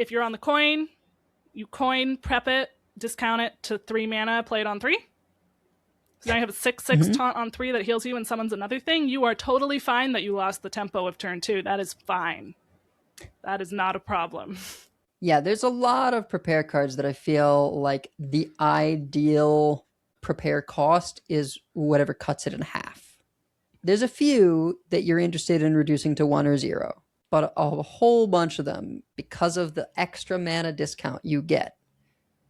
If you're on the coin, you coin, prep it, discount it to 3 mana, play it on 3. So now you have a 6/6 taunt on 3 that heals you and summons another thing. You are totally fine that you lost the tempo of turn 2. That is fine. That is not a problem. Yeah, there's a lot of prepare cards that I feel like the ideal prepare cost is whatever cuts it in half. There's a few that you're interested in reducing to 1 or 0, but a whole bunch of them, because of the extra mana discount you get,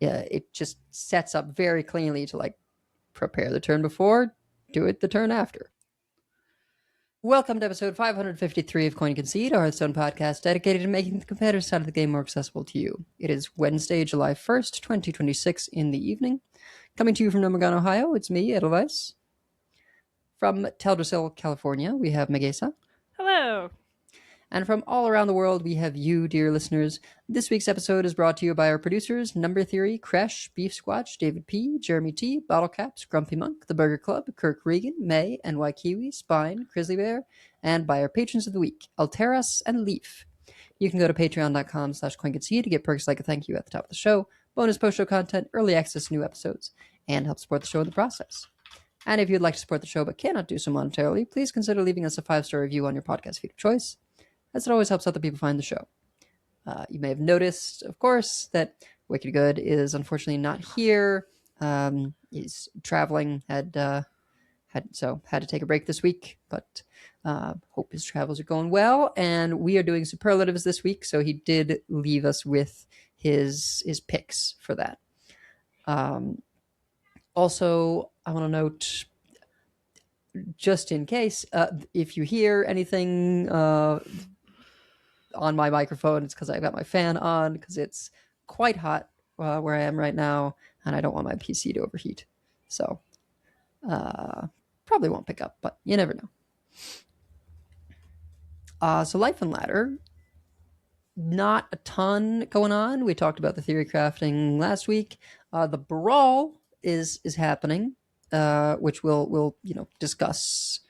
it just sets up very cleanly to like prepare the turn before, do it the turn after. Welcome to episode 553 of Concede, our Hearthstone podcast dedicated to making the competitive side of the game more accessible to you. It is Wednesday, July 1st, 2026 in the evening. Coming to you from Nomagon, Ohio, it's me, Edelweiss. From Teldrassil, California, we have Megesa. Hello. And from all around the world, we have you, dear listeners. This week's episode is brought to you by our producers, Number Theory, Kresh, Beef Squatch, David P., Jeremy T., Bottlecaps, Grumpy Monk, The Burger Club, Kirk Regan, May, NY Kiwi, Spine, Grizzly Bear, and by our patrons of the week, Alteras and Leaf. You can go to patreon.com/CoinConcede to get perks like a thank you at the top of the show, bonus post-show content, early access to new episodes, and help support the show in the process. And if you'd like to support the show but cannot do so monetarily, please consider leaving us a 5-star review on your podcast feed of choice, as it always helps other people find the show. You may have noticed, of course, that Wicked Good is unfortunately not here. He's traveling, had to take a break this week, but hope his travels are going well. And we are doing superlatives this week, so he did leave us with his picks for that. Also, I want to note, just in case, if you hear anything on my microphone, it's because I've got my fan on, because it's quite hot where I am right now, and I don't want my PC to overheat. So probably won't pick up, but you never know. So Life and Ladder, not a ton going on. We talked about the theory crafting last week. The Brawl is happening, which we'll discuss.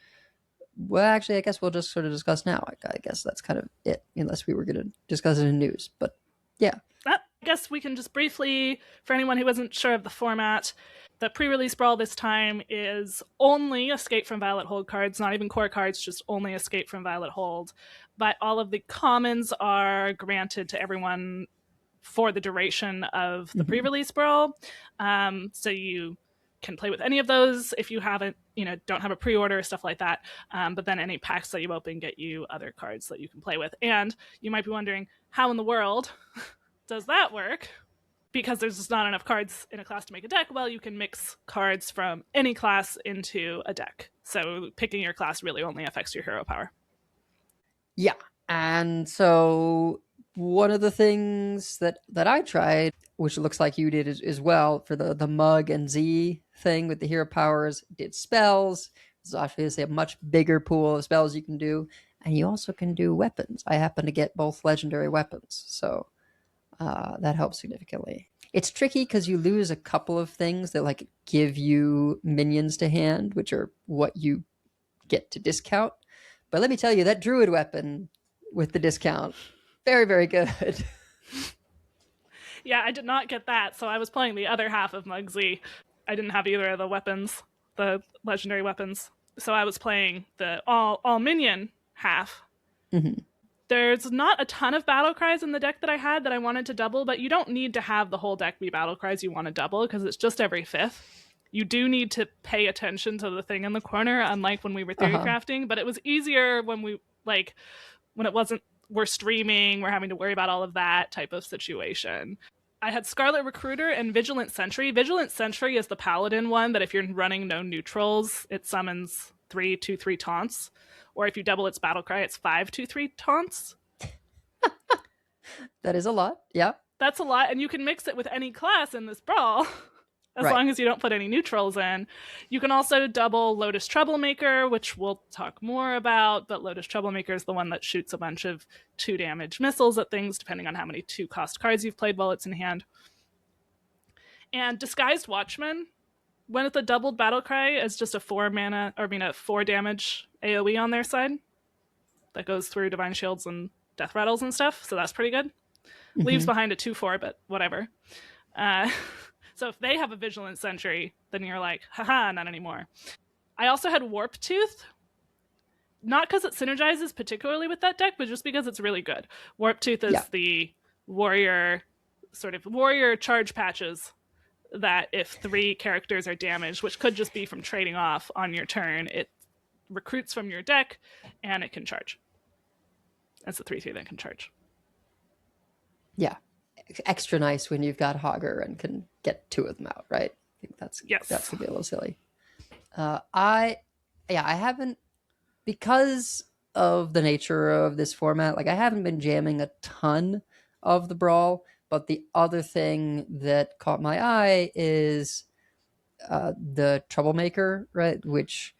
Well, actually, I guess we'll just sort of discuss now. I guess that's kind of it, unless we were going to discuss it in news. But yeah. I guess we can just briefly, for anyone who wasn't sure of the format, the pre-release Brawl this time is only Escape from Violet Hold cards, not even core cards, just only Escape from Violet Hold. But all of the commons are granted to everyone for the duration of the pre-release Brawl. So you can play with any of those if you haven't, don't have a pre-order, stuff like that. But then any packs that you open get you other cards that you can play with. And you might be wondering, how in the world does that work? Because there's just not enough cards in a class to make a deck. Well, you can mix cards from any class into a deck. So picking your class really only affects your hero power. Yeah. And so one of the things that I tried, which it looks like you did as well, for the Mug and Z thing with the hero powers, did spells. There's obviously a much bigger pool of spells you can do. And you also can do weapons. I happen to get both legendary weapons, so that helps significantly. It's tricky because you lose a couple of things that like give you minions to hand, which are what you get to discount. But let me tell you, that druid weapon with the discount, very, very good. Yeah, I did not get that, so I was playing the other half of Mug Z. I didn't have either of the weapons, the legendary weapons. So I was playing the all minion half. Mm-hmm. There's not a ton of battle cries in the deck that I had that I wanted to double, but you don't need to have the whole deck be battle cries you want to double, because it's just every 5th. You do need to pay attention to the thing in the corner, unlike when we were theory crafting, but it was easier when it wasn't, we're streaming, we're having to worry about all of that type of situation. I had Scarlet Recruiter and Vigilant Sentry. Vigilant Sentry is the paladin one that if you're running no neutrals, it summons 3/2/3 taunts. Or if you double its battle cry, it's 5/2/3 taunts. That is a lot, yeah. That's a lot, and you can mix it with any class in this Brawl, as long as you don't put any neutrals in. You can also double Lotus Troublemaker, which we'll talk more about, but Lotus Troublemaker is the one that shoots a bunch of 2-damage missiles at things, depending on how many 2-cost cards you've played while it's in hand. And Disguised Watchman, when it's a doubled battle cry, is just a 4 damage AoE on their side that goes through Divine Shields and Death Rattles and stuff, so that's pretty good. leaves Hmm. behind a 2/4, but whatever. Uh, so if they have a Vigilant Sentry, then you're like, haha, not anymore. I also had Warp Tooth, not because it synergizes particularly with that deck, but just because it's really good. Warp Tooth Yeah. is the warrior charge patches that if 3 characters are damaged, which could just be from trading off on your turn, it recruits from your deck and it can charge. That's the 3/3 that can charge. Yeah. Extra nice when you've got Hogger and can get 2 of them out, right? I think that's Yes. gonna be a little silly. I yeah, I haven't, because of the nature of this format, like I haven't been jamming a ton of the Brawl, but the other thing that caught my eye is the Troublemaker, right? Which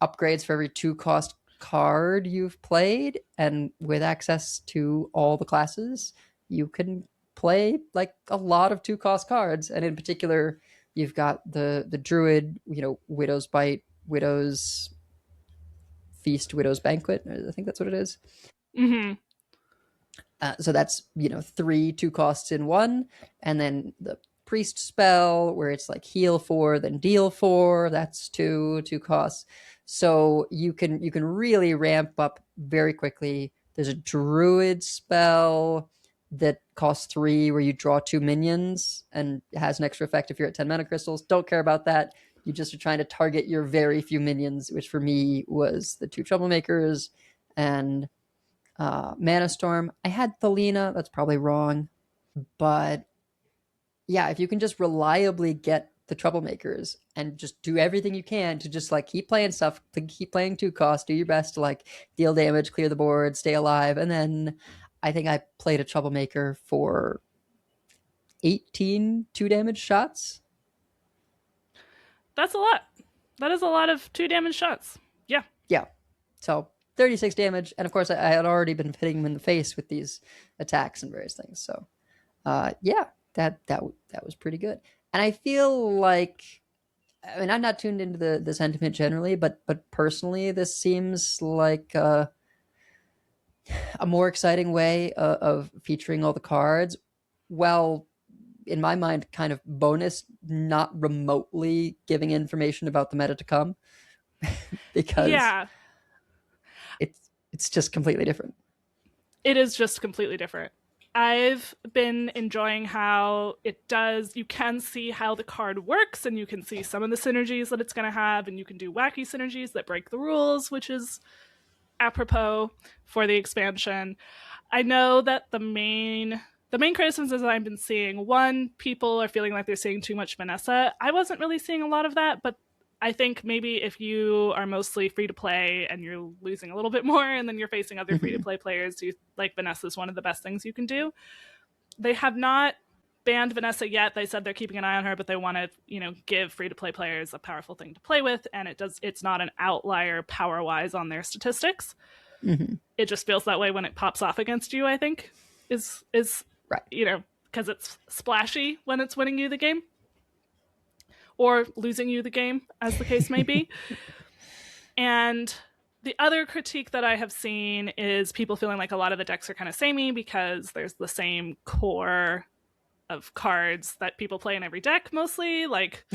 upgrades for every 2 cost card you've played, and with access to all the classes, you can play like a lot of 2 cost cards. And in particular, you've got the Druid, Widow's Bite, Widow's Feast, Widow's Banquet. I think that's what it is. Mm-hmm. So that's 3 2 costs in one, and then the priest spell where it's like heal 4 then deal 4, that's 2 2 costs. So you can really ramp up very quickly. There's a druid spell that costs 3 where you draw 2 minions and has an extra effect if you're at 10 mana crystals. Don't care about that. You just are trying to target your very few minions, which for me was the 2 troublemakers and Mana Storm. I had Thelina. That's probably wrong. But yeah, if you can just reliably get the troublemakers and just do everything you can to just like keep playing stuff, to keep playing 2 costs, do your best to like deal damage, clear the board, stay alive. And then I think I played a troublemaker for 18 2 damage shots. That's a lot. That is a lot of 2 damage shots. Yeah. Yeah. So 36 damage. And of course, I had already been hitting him in the face with these attacks and various things. So yeah, that was pretty good. And I feel like, I mean, I'm not tuned into the sentiment generally, but personally, this seems like a more exciting way of featuring all the cards. Well, in my mind, kind of bonus, not remotely giving information about the meta to come, because Yeah. it's just completely different. It is just completely different. I've been enjoying how you can see how the card works, and you can see some of the synergies that it's going to have, and you can do wacky synergies that break the rules, which is apropos for the expansion. I know that the main criticisms that I've been seeing, one, people are feeling like they're seeing too much Vanessa. I wasn't really seeing a lot of that, but I think maybe if you are mostly free to play and you're losing a little bit more, and then you're facing other free to play players, you like Vanessa is one of the best things you can do. They have not banned Vanessa yet. They said they're keeping an eye on her, but they want to, give free to play players a powerful thing to play with, and it's not an outlier power wise on their statistics. Mm-hmm. It just feels that way when it pops off against you, I think. Is Right. Because it's splashy when it's winning you the game or losing you the game, as the case may be. And the other critique that I have seen is people feeling like a lot of the decks are kind of samey because there's the same core of cards that people play in every deck mostly. Like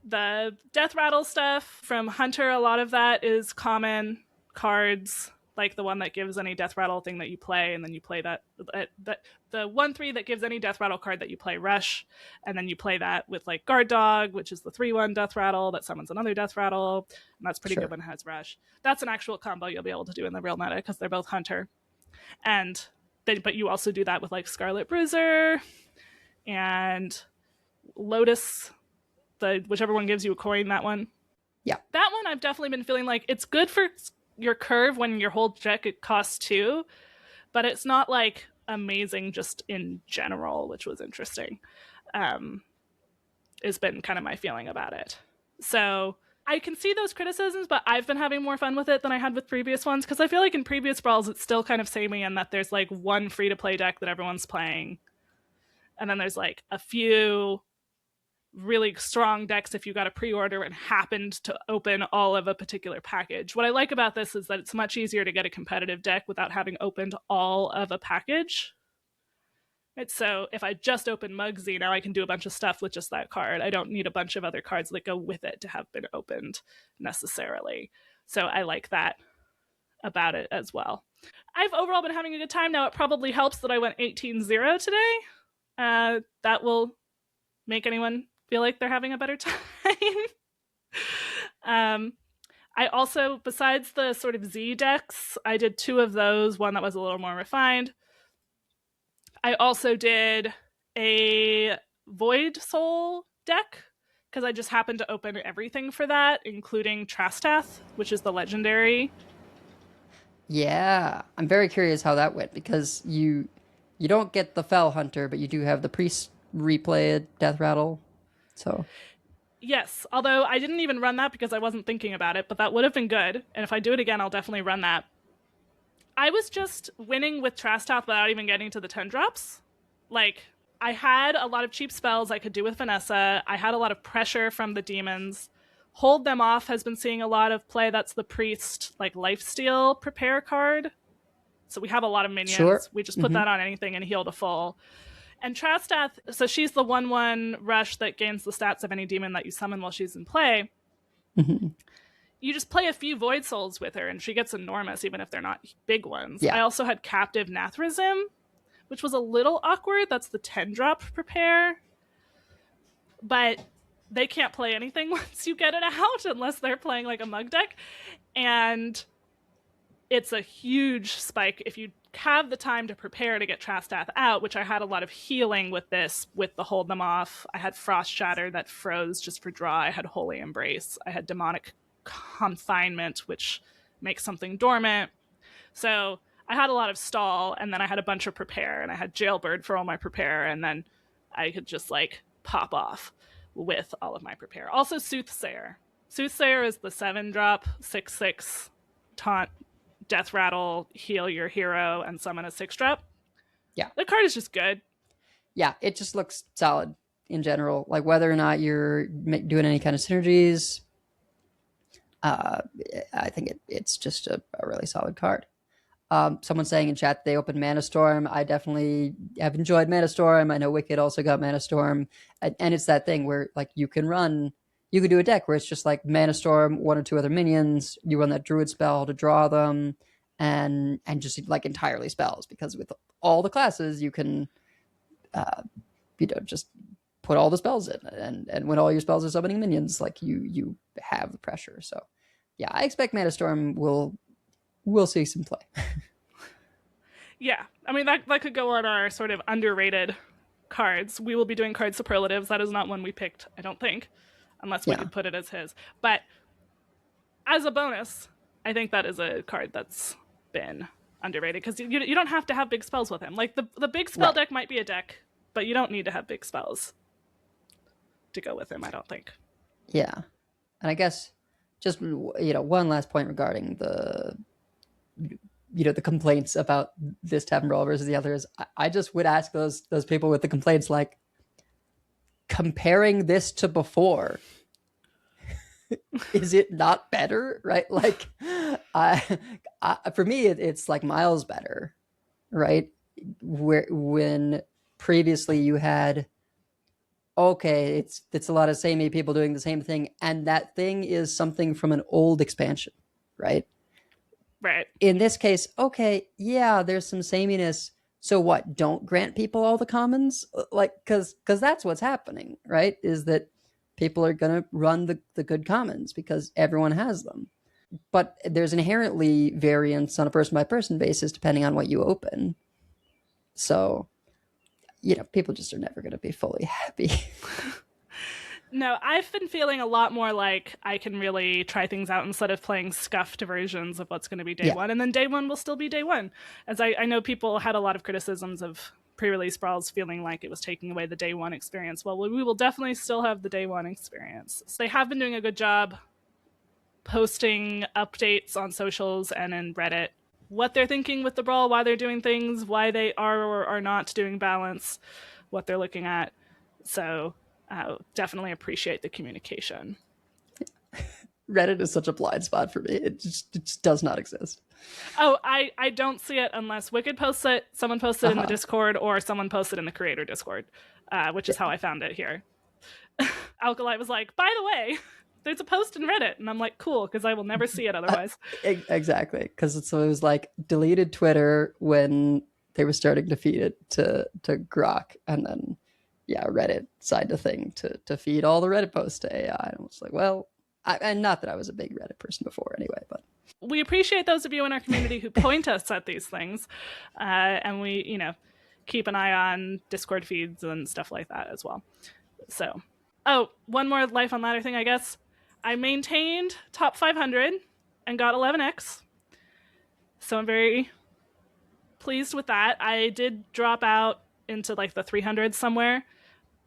the Death Rattle stuff from Hunter, a lot of that is common cards, like the one that gives any Death Rattle thing that you play, and then you play that the 1/3 that gives any Death Rattle card that you play Rush, and then you play that with like Guard Dog, which is the 3/1 Death Rattle that summons another Death Rattle, and that's pretty good when it has Rush. That's an actual combo you'll be able to do in the real meta because they're both Hunter, but you also do that with like Scarlet Bruiser and Lotus, whichever one gives you a coin, that one. Yeah. That one I've definitely been feeling like it's good for your curve when your whole deck it costs 2, but it's not like amazing just in general, which was interesting. Has been kind of my feeling about it. So I can see those criticisms, but I've been having more fun with it than I had with previous ones, because I feel like in previous brawls it's still kind of samey in that there's like one free to play deck that everyone's playing, and then there's like a few really strong decks if you got a pre-order and happened to open all of a particular package. What I like about this is that it's much easier to get a competitive deck without having opened all of a package. So if I just open Mugsy, now I can do a bunch of stuff with just that card. I don't need a bunch of other cards that go with it to have been opened necessarily. So I like that about it as well. I've overall been having a good time. Now, it probably helps that I went 18-0 today. That will make anyone feel like they're having a better time. I also, besides the sort of Z decks, I did 2 of those, one that was a little more refined. I also did a Void Soul deck, because I just happened to open everything for that, including Trastath, which is the legendary. Yeah, I'm very curious how that went because you don't get the Fell Hunter, but you do have the Priest replay Death Rattle. So Yes, although I didn't even run that because I wasn't thinking about it, but that would have been good. And if I do it again, I'll definitely run that. I was just winning with Trastath without even getting to the 10 drops. Like, I had a lot of cheap spells I could do with Vanessa. I had a lot of pressure from the demons. Hold Them Off has been seeing a lot of play. That's the priest, like, lifesteal prepare card. So we have a lot of minions. sure. We just put that on anything and heal to full. And Trastath, so she's the 1/1 rush that gains the stats of any demon that you summon while she's in play. You just play a few Void Souls with her, and she gets enormous, even if they're not big ones. Yeah. I also had Captive Nathrazim, which was a little awkward. That's the 10-drop prepare. But they can't play anything once you get it out, unless they're playing like a mug deck. And it's a huge spike if you have the time to prepare to get Trastath out, which I had a lot of healing with this, with the Hold Them Off. I had Frost Shatter that froze just for draw. I had Holy Embrace. I had Demonic Confinement, which makes something dormant. So I had a lot of stall, and then I had a bunch of prepare, and I had Jailbird for all my prepare, and then I could just like pop off with all of my prepare. Also Soothsayer. Soothsayer is the 7-drop, 6/6 taunt, Death Rattle, heal your hero, and summon a 6-drop. Yeah. The card is just good. Yeah, it just looks solid in general. Like whether or not you're doing any kind of synergies, I think it's just a really solid card. Someone saying in chat they opened Mana Storm. I definitely have enjoyed Mana Storm. I know Wicked also got Mana Storm. And it's that thing where like you could do a deck where it's just like Mana Storm, 1 or 2 other minions. You run that Druid spell to draw them, and just like entirely spells, because with all the classes you can, just put all the spells in, and when all your spells are summoning minions, like you have the pressure. So yeah, I expect Mana Storm we'll see some play. Yeah, I mean that could go on our sort of underrated cards. We will be doing card superlatives. That is not one we picked, I don't think, unless we could put it as his. But as a bonus, I think that is a card that's been underrated, because you don't have to have big spells with him. Like the big spell deck might be a deck, but you don't need to have big spells to go with him, I don't think. Yeah, and I guess just one last point regarding the complaints about this Tavern Brawl versus the others. I just would ask those people with the complaints, like, comparing this to before, is it not better, right? Like, for me, it's like miles better, right? When previously you had, okay, it's a lot of samey people doing the same thing, and that thing is something from an old expansion, right? Right. In this case, okay, yeah, there's some sameness. So what? Don't grant people all the commons? Like, because that's what's happening, right? Is that people are going to run the good commons because everyone has them. But there's inherently variance on a person-by-person basis depending on what you open. So, people just are never going to be fully happy. No, I've been feeling a lot more like I can really try things out instead of playing scuffed versions of what's going to be day one. And then day one will still be day one. As I know people had a lot of criticisms of pre-release brawls feeling like it was taking away the day one experience. Well, we will definitely still have the day one experience. So they have been doing a good job posting updates on socials and in Reddit, what they're thinking with the brawl, why they're doing things, why they are or are not doing balance, what they're looking at. So definitely appreciate the communication. Reddit is such a blind spot for me. It just does not exist. Oh, I don't see it unless Wicked posts it, someone posts it in the Discord, or someone posts it in the creator Discord, which is how I found it here. Alkali was like, by the way, there's a post in Reddit. And I'm like, cool, because I will never see it otherwise. Exactly. Because it was like deleted Twitter when they were starting to feed it to Grok. And then, yeah, Reddit signed a thing to feed all the Reddit posts to AI. And I was like, well, and not that I was a big Reddit person before anyway, but. We appreciate those of you in our community who point us at these things. And we, keep an eye on Discord feeds and stuff like that as well. So, one more Life on Ladder thing, I guess. I maintained top 500 and got 11x. So I'm very pleased with that. I did drop out into like the 300s somewhere.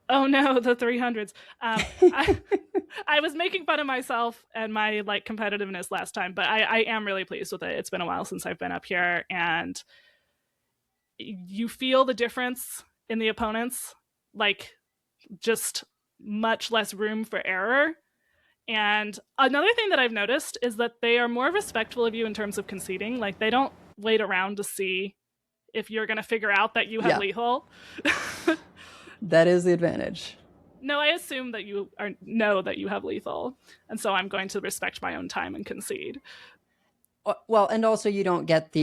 Oh no, the 300s. I was making fun of myself and my like competitiveness last time, but I am really pleased with it. It's been a while since I've been up here, and you feel the difference in the opponents, like just much less room for error. And another thing that I've noticed is that they are more respectful of you in terms of conceding. Like they don't wait around to see if you're going to figure out that you have lethal. That is the advantage. No, I assume that you know that you have lethal, and so I'm going to respect my own time and concede. Well, and also you don't get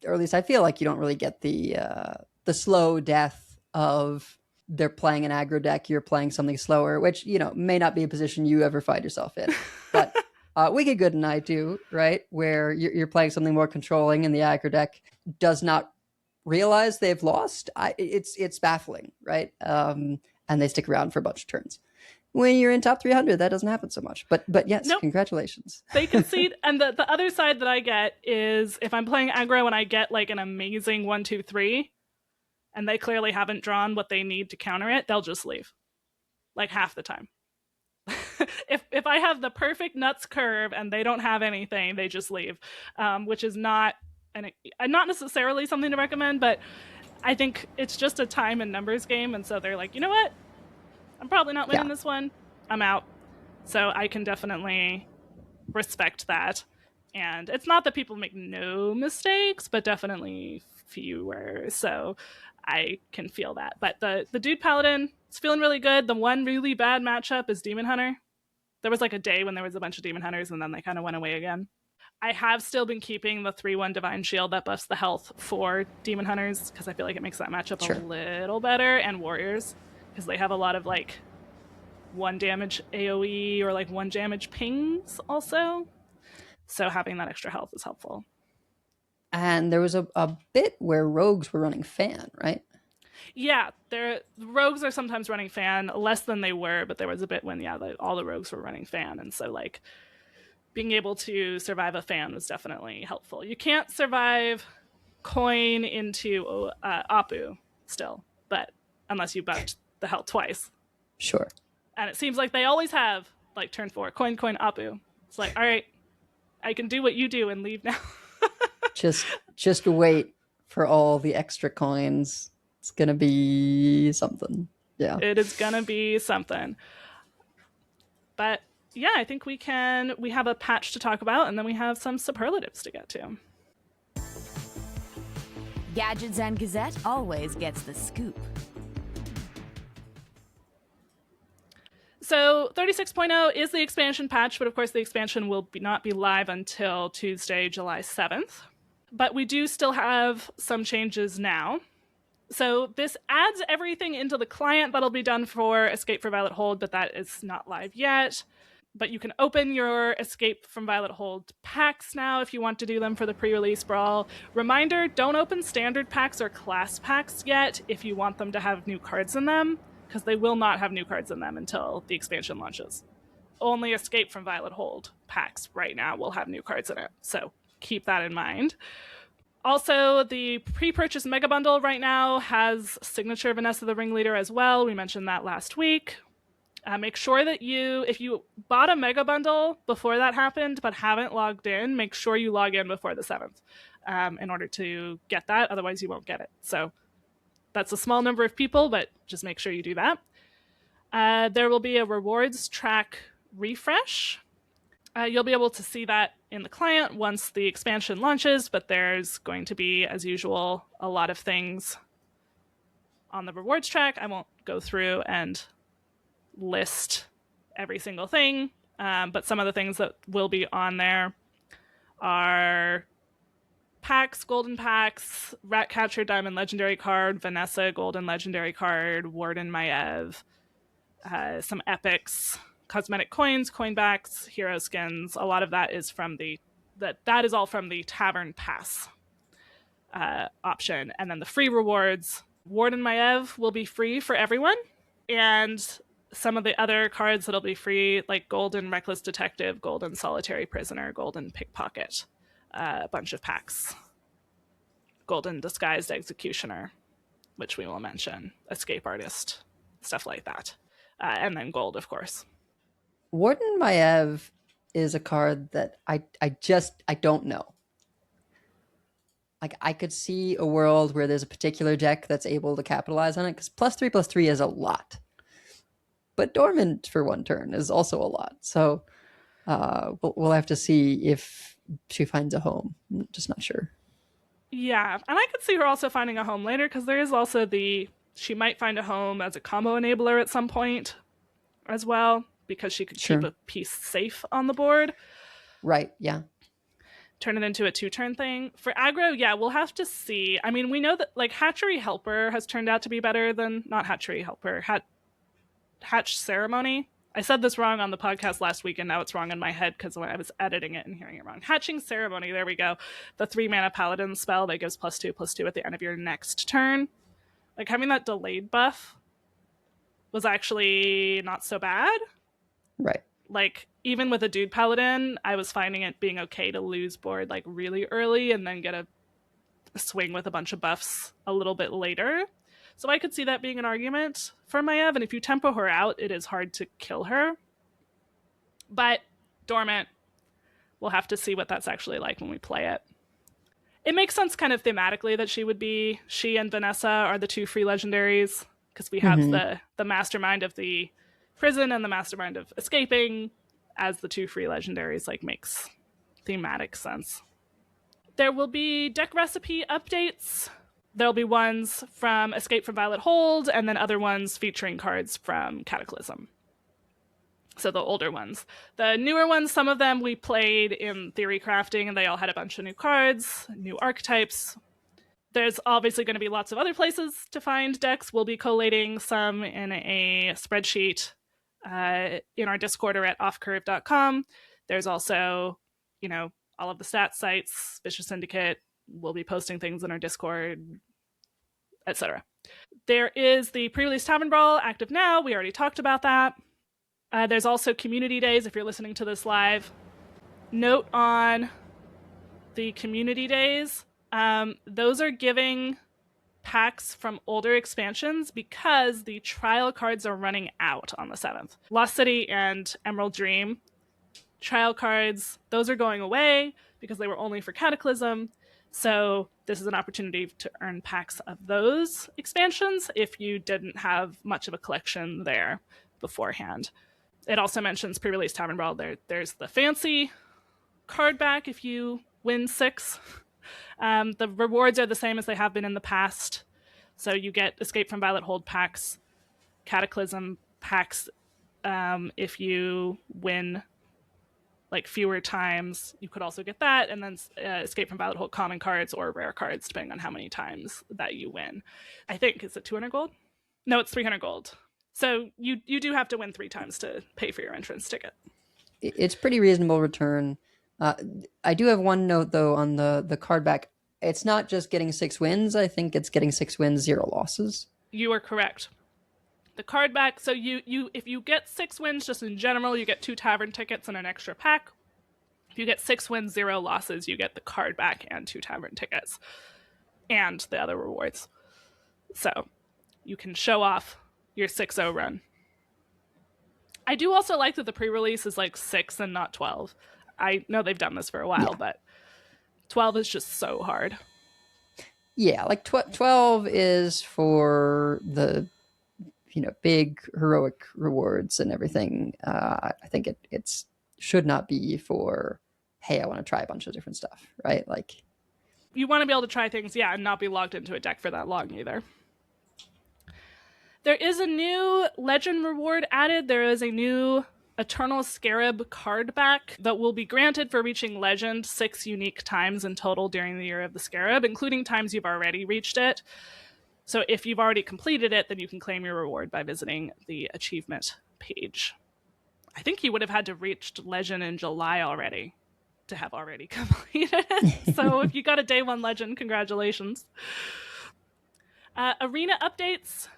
or at least I feel like you don't really get the slow death of they're playing an aggro deck, you're playing something slower, which may not be a position you ever find yourself in. But Wicked Good and I do, right? Where you're playing something more controlling, and the aggro deck does not realize they've lost. It's baffling, right? And they stick around for a bunch of turns. When you're in top 300, that doesn't happen so much. But yes, nope. Congratulations. They concede. And the other side that I get is if I'm playing aggro and I get like an amazing 1-2-3, and they clearly haven't drawn what they need to counter it, they'll just leave. Like half the time. if I have the perfect nuts curve and they don't have anything, they just leave, which is not necessarily something to recommend, but I think it's just a time and numbers game, and so they're like, you know what? I'm probably not winning this one. I'm out. So I can definitely respect that. And it's not that people make no mistakes, but definitely fewer. So I can feel that. But the Dude Paladin is feeling really good. The one really bad matchup is Demon Hunter. There was like a day when there was a bunch of Demon Hunters, and then they kind of went away again. I have still been keeping the 3-1 Divine Shield that buffs the health for Demon Hunters, because I feel like it makes that matchup a little better, and Warriors, because they have a lot of like 1 damage AoE or like 1 damage pings also. So having that extra health is helpful. And there was a bit where rogues were running fan, right? Yeah, rogues are sometimes running fan, less than they were, but there was a bit when all the rogues were running fan, and so like being able to survive a fan was definitely helpful. You can't survive coin into Apu still, but unless you buffed the health twice. Sure. And it seems like they always have like turn 4 coin Apu. It's like, all right, I can do what you do and leave now. just wait for all the extra coins. It's gonna be something. Yeah, it is gonna be something. But yeah, I think we have a patch to talk about, and then we have some superlatives to get to. Gadgets and Gazette always gets the scoop. So 36.0 is the expansion patch, but of course the expansion will not be live until Tuesday, July 7th. But we do still have some changes now. So this adds everything into the client that'll be done for Escape from Violet Hold, but that is not live yet. But you can open your Escape from Violet Hold packs now if you want to do them for the pre-release brawl. Reminder, don't open standard packs or class packs yet if you want them to have new cards in them, because they will not have new cards in them until the expansion launches. Only Escape from Violet Hold packs right now will have new cards in it, so keep that in mind. Also, the pre-purchase Mega Bundle right now has Signature Vanessa the Ringleader as well. We mentioned that last week. Make sure that if you bought a Mega Bundle before that happened but haven't logged in, make sure you log in before the 7th in order to get that. Otherwise, you won't get it. So that's a small number of people, but just make sure you do that. There will be a rewards track refresh. You'll be able to see that in the client once the expansion launches, but there's going to be, as usual, a lot of things on the rewards track. I won't go through and list every single thing, but some of the things that will be on there are packs, golden packs, Ratcatcher Diamond Legendary card, Vanessa Golden Legendary card, Warden Maev, some epics, cosmetic coins, coinbacks, hero skins. A lot of that is from that is all from the Tavern Pass option. And then the free rewards, Warden Maev will be free for everyone, and some of the other cards that'll be free, like Golden Reckless Detective, Golden Solitary Prisoner, Golden Pickpocket, a bunch of packs, Golden Disguised Executioner, which we will mention, Escape Artist, stuff like that. And then gold, of course. Warden Maev is a card that I don't know. Like, I could see a world where there's a particular deck that's able to capitalize on it, because +3/+3 is a lot. But Dormant for one turn is also a lot. So we'll have to see if she finds a home. I'm just not sure. Yeah, and I could see her also finding a home later, because there is also she might find a home as a combo enabler at some point as well, because she could keep a piece safe on the board. Right, yeah. Turn it into a 2-turn thing. For aggro, yeah, we'll have to see. I mean, we know that like Hatchery Helper has turned out to be better than, not Hatchery Helper, Hatch Ceremony. I said this wrong on the podcast last week, and now it's wrong in my head because when I was editing it and hearing it wrong. Hatching Ceremony, there we go. The 3-mana Paladin spell that gives +2/+2 at the end of your next turn. Like, having that delayed buff was actually not so bad. Right. Like, even with a dude paladin, I was finding it being okay to lose board like really early and then get a swing with a bunch of buffs a little bit later. So I could see that being an argument for Maev, and if you tempo her out, it is hard to kill her. But Dormant, we'll have to see what that's actually like when we play it. It makes sense kind of thematically that she and Vanessa are the 2 free legendaries, because we have the mastermind of the prison and the mastermind of escaping as the 2 free legendaries. Like, makes thematic sense. There will be deck recipe updates. There'll be ones from Escape from Violet Hold, and then other ones featuring cards from Cataclysm. So the older ones. The newer ones, some of them we played in Theory Crafting, and they all had a bunch of new cards, new archetypes. There's obviously going to be lots of other places to find decks. We'll be collating some in a spreadsheet in our Discord or at offcurve.com. There's also, all of the stat sites, Vicious Syndicate. We'll be posting things in our Discord, etc. There is the pre-release Tavern Brawl active now. We already talked about that. There's also community days if you're listening to this live. Note on the community days, those are giving packs from older expansions because the trial cards are running out on the 7th. Lost City and Emerald Dream trial cards, those are going away because they were only for Cataclysm. So this is an opportunity to earn packs of those expansions if you didn't have much of a collection there beforehand. It also mentions pre-release Tavern Brawl. There's the fancy card back if you win 6. The rewards are the same as they have been in the past. So you get Escape from Violet Hold packs, Cataclysm packs if you win like fewer times. You could also get that, and then Escape from Violet Hold common cards or rare cards depending on how many times that you win. I think, is it 200 gold? No, it's 300 gold. So you do have to win 3 times to pay for your entrance ticket. It's pretty reasonable return. I do have one note though on the card back. It's not just getting 6 wins. I think it's getting 6 wins, 0 losses. You are correct. The card back, so you if you get 6 wins just in general, you get 2 tavern tickets and an extra pack. If you get 6 wins, 0 losses, you get the card back and 2 tavern tickets and the other rewards. So you can show off your 6-0 run. I do also like that the pre-release is like 6 and not 12. I know they've done this for a while, but 12 is just so hard. Yeah, like 12 is for the big heroic rewards and everything. I think it's should not be for, hey, I want to try a bunch of different stuff, right? Like, you want to be able to try things, yeah, and not be logged into a deck for that long either. There is a new legend reward added. There is a new Eternal Scarab card back that will be granted for reaching legend 6 unique times in total during the year of the Scarab, including times you've already reached it. So if you've already completed it, then you can claim your reward by visiting the achievement page. I think you would have had to reach legend in July already to have already completed it. So if you got a day 1 legend, congratulations. Arena updates.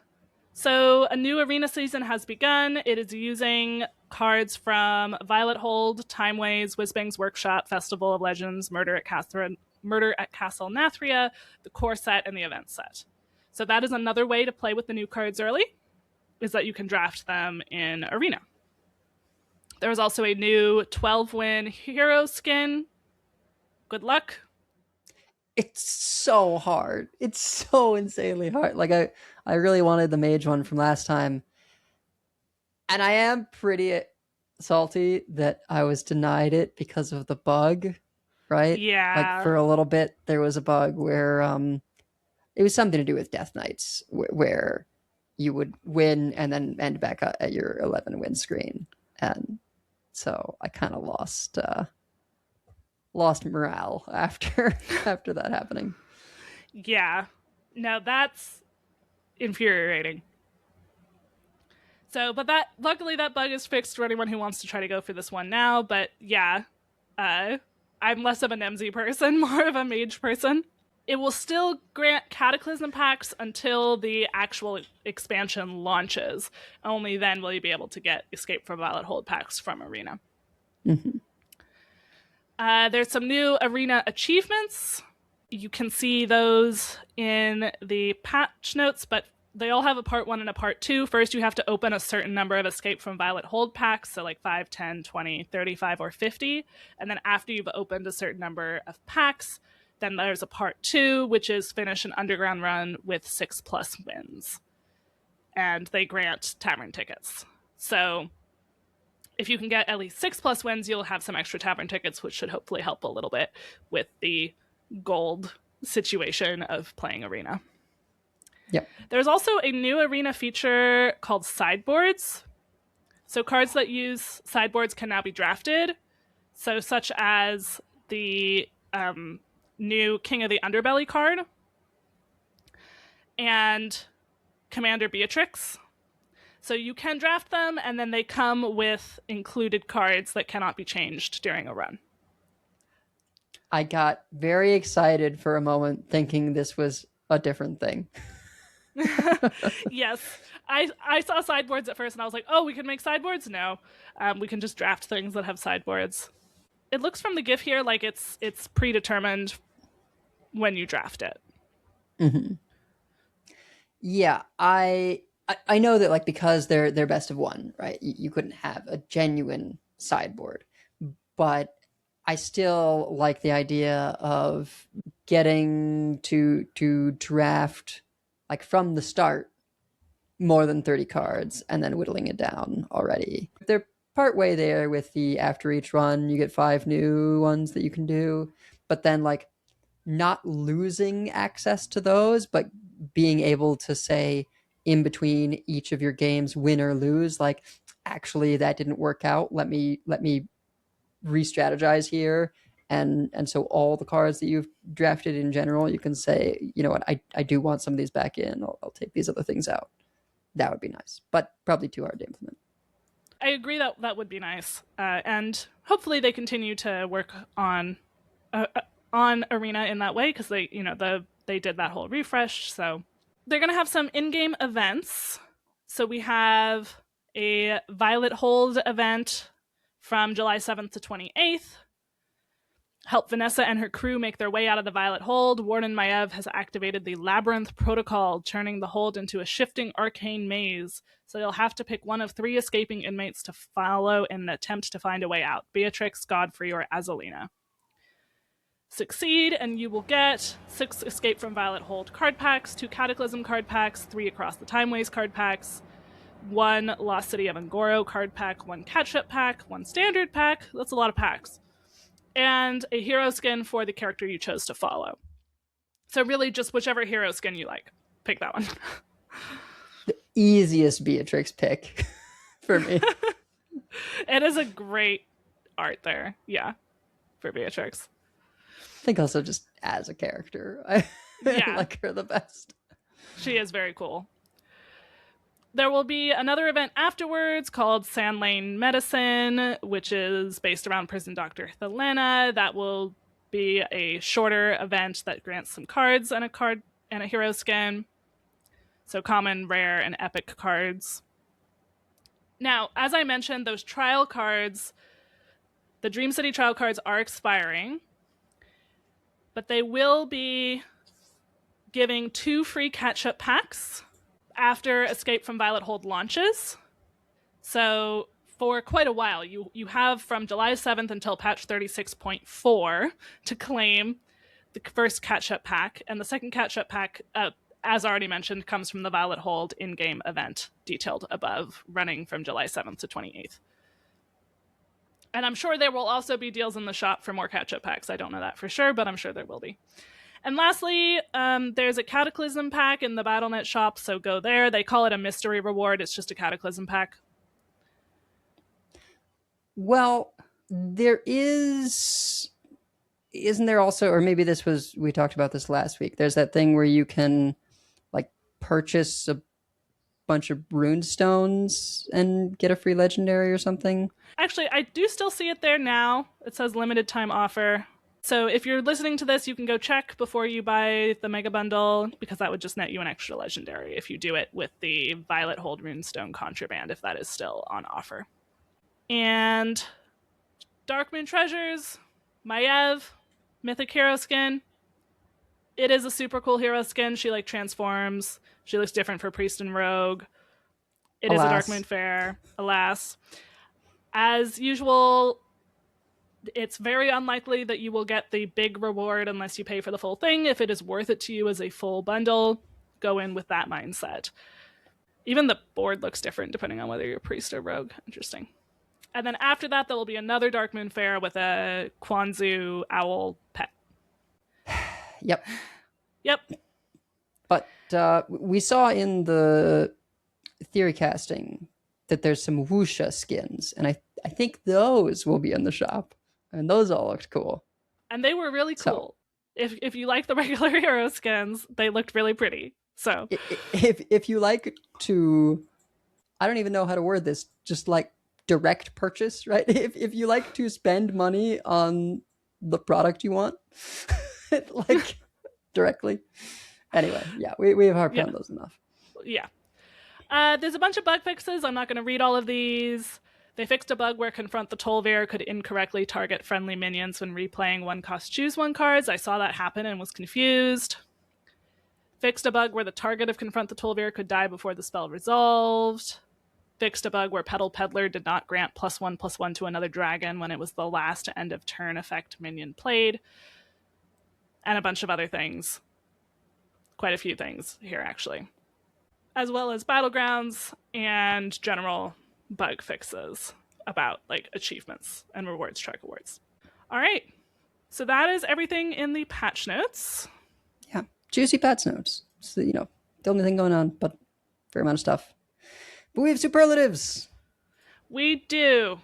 So a new arena season has begun. It is using cards from Violet Hold, Timeways, Whizbang's Workshop, Festival of Legends, Murder at Castle Nathria, the core set, and the event set. So that is another way to play with the new cards early, is that you can draft them in Arena. There was also a new 12-win hero skin. Good luck. it's so hard. It's so insanely hard. Like, I really wanted the mage one from last time. And I am pretty salty that I was denied it because of the bug, right? Yeah. Like, for a little bit, there was a bug where it was something to do with Death Knights, where you would win and then end back at your 11 win screen. And so I kind of lost morale after that happening. Yeah. No, that's infuriating. So, but luckily that bug is fixed for anyone who wants to try to go for this one now. But yeah, I'm less of a Nemsy person, more of a mage person. It will still grant Cataclysm packs until the actual expansion launches. Only then will you be able to get Escape from Violet Hold packs from Arena. Mm-hmm. There's some new Arena achievements. You can see those in the patch notes, but they all have a part 1 and a part 2. First, you have to open a certain number of Escape from Violet Hold packs, so like 5, 10, 20, 35, or 50. And then after you've opened a certain number of packs, then there's a part 2, which is finish an underground run with 6+ wins. And they grant tavern tickets. So if you can get at least 6+ wins, you'll have some extra tavern tickets, which should hopefully help a little bit with the gold situation of playing Arena. Yep. There's also a new Arena feature called sideboards. So cards that use sideboards can now be drafted. So such as the new King of the Underbelly card and Commander Beatrix. So you can draft them, and then they come with included cards that cannot be changed during a run. I got very excited for a moment thinking this was a different thing. Yes. I saw sideboards at first, and I was like, oh, we can make sideboards? No. We can just draft things that have sideboards. It looks from the GIF here like it's predetermined when you draft it. Mm-hmm. Yeah, I know that, like, because they're best of one, right? You couldn't have a genuine sideboard, but I still like the idea of getting to draft, like, from the start more than 30 cards and then whittling it down already. They're partway there with the after each run you get 5 new ones that you can do, but then, like, not losing access to those, but being able to say in between each of your games, win or lose, like, actually that didn't work out, let me re-strategize here. And so all the cards that you've drafted in general, you can say, you know what, I do want some of these back in, I'll take these other things out. That would be nice, but probably too hard to implement. I agree that would be nice. And hopefully they continue to work on Arena in that way, because they did that whole refresh. So they're going to have some in-game events. So we have a Violet Hold event from July 7th to 28th. Help Vanessa and her crew make their way out of the Violet Hold. Warden Maev has activated the Labyrinth Protocol, turning the hold into a shifting arcane maze. So you'll have to pick one of 3 escaping inmates to follow in an attempt to find a way out: Beatrix, Godfrey, or Azalina. Succeed, and you will get 6 Escape from Violet Hold card packs, 2 Cataclysm card packs, 3 Across the Timeways card packs, 1 Lost City of Angoro card pack, 1 catch-up pack, 1 standard pack. That's a lot of packs. And a hero skin for the character you chose to follow. So really just whichever hero skin you like. Pick that one. The easiest Beatrix pick for me. It is a great art there. Yeah. For Beatrix. I think also just as a character, I like her the best. She is very cool. There will be another event afterwards called Sand Lane Medicine, which is based around Prison Doctor Thelena. That will be a shorter event that grants some cards and a hero skin. So common, rare, and epic cards. Now, as I mentioned, those trial cards, the Dream City trial cards are expiring, but they will be giving 2 free catch-up packs after Escape from Violet Hold launches. So for quite a while, you have from July 7th until patch 36.4 to claim the first catch-up pack, and the second catch-up pack, as already mentioned, comes from the Violet Hold in-game event detailed above, running from July 7th to 28th. And I'm sure there will also be deals in the shop for more catch-up packs. I don't know that for sure, but I'm sure there will be. And lastly, there's a Cataclysm pack in the BattleNet shop, so go there. They call it a mystery reward. It's just a Cataclysm pack. Well, there isn't there also, or maybe we talked about this last week, there's that thing where you can like purchase a bunch of rune stones and get a free legendary or something. Actually, I do still see it there now. It says limited time offer. So if you're listening to this, you can go check before you buy the Mega Bundle, because that would just net you an extra legendary if you do it with the Violet Hold Runestone Contraband, if that is still on offer. And Darkmoon Treasures, Maiev, Mythic Hero Skin. It is a super cool hero skin. She like transforms. She looks different for Priest and Rogue. It is a Darkmoon Fair, alas. As usual, it's very unlikely that you will get the big reward unless you pay for the full thing. If it is worth it to you as a full bundle, go in with that mindset. Even the board looks different depending on whether you're Priest or Rogue. Interesting. And then after that, there will be another Darkmoon Fair with a Kwanzu owl pet. Yep. But we saw in the theory casting that there's some Wuxia skins, and I think those will be in the shop. And those all looked cool. And they were really cool. So, if you like the regular hero skins, they looked really pretty. So if you like to, I don't even know how to word this, just like direct purchase, right? If you like to spend money on the product you want, like directly. Anyway, yeah, we have harped on those enough. Yeah. There's a bunch of bug fixes. I'm not going to read all of these. They fixed a bug where Confront the Tol'vir could incorrectly target friendly minions when replaying 1 cost choose 1 cards. I saw that happen and was confused. Fixed a bug where the target of Confront the Tol'vir could die before the spell resolved. Fixed a bug where Petal Peddler did not grant +1/+1 to another dragon when it was the last end of turn effect minion played. And a bunch of other things. Quite a few things here, actually. As well as Battlegrounds and general bug fixes about like achievements and rewards track awards. All right. So that is everything in the patch notes. Yeah. Juicy patch notes. So, the only thing going on, but fair amount of stuff. But we have superlatives. We do.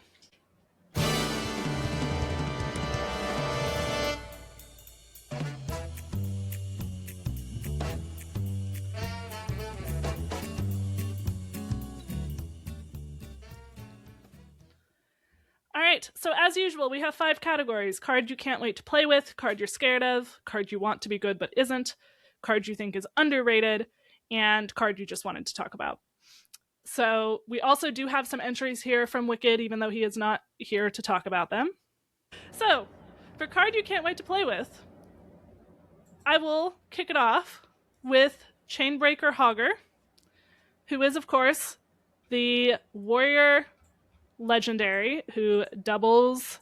All right, so as usual, we have 5 categories. Card you can't wait to play with, card you're scared of, card you want to be good but isn't, card you think is underrated, and card you just wanted to talk about. So we also do have some entries here from Wicked, even though he is not here to talk about them. So, for card you can't wait to play with, I will kick it off with Chainbreaker Hogger, who is, of course, the warrior legendary who doubles.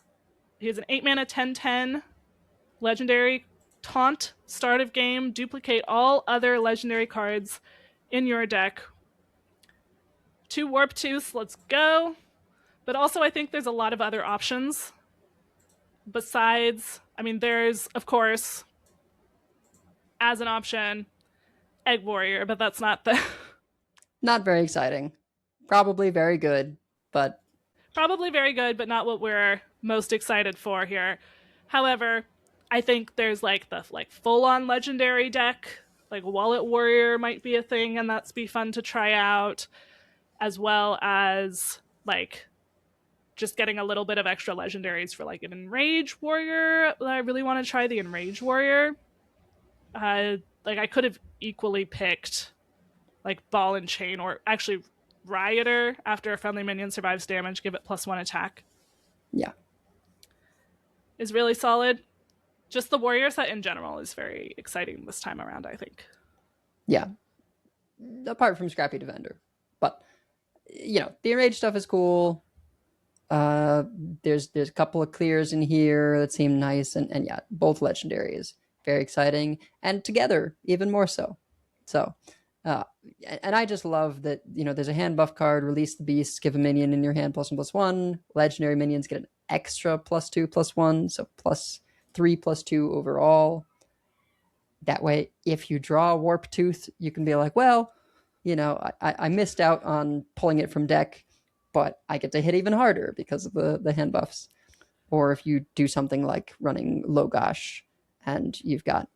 He's an 8-mana 10/10 legendary taunt, start of game, duplicate all other legendary cards in your deck 2 Warp Tooths, let's go. But also, I think there's a lot of other options besides. I mean, there's, of course, as an option, Egg Warrior, but that's not the. Not very exciting. Probably very good, but Probably very good, but not what we're most excited for here. However, I think there's like the full-on legendary deck, like Wallet Warrior might be a thing, and that's be fun to try out, as well as like just getting a little bit of extra legendaries for like an Enrage Warrior. I really want to try the Enrage Warrior. Like I could have equally picked like Ball and Chain, or actually Rioter. After a friendly minion survives damage, give it +1 attack. yeah. Is really solid. Just the warrior set in general is very exciting this time around, I think. Yeah. Apart from Scrappy Defender. But, you know, the enraged stuff is cool. There's a couple of clears in here that seem nice. And yeah, both legendaries. Very exciting. And together, even more so. So, and I just love that, you know, there's a hand buff card, release the beast, give a minion in your hand +1/+1. Legendary minions get an extra +2/+1, so +3/+2 overall. That way, if you draw a Warp Tooth, you can be like, well, you know, I missed out on pulling it from deck, but I get to hit even harder because of the hand buffs. Or if you do something like running Logosh and you've got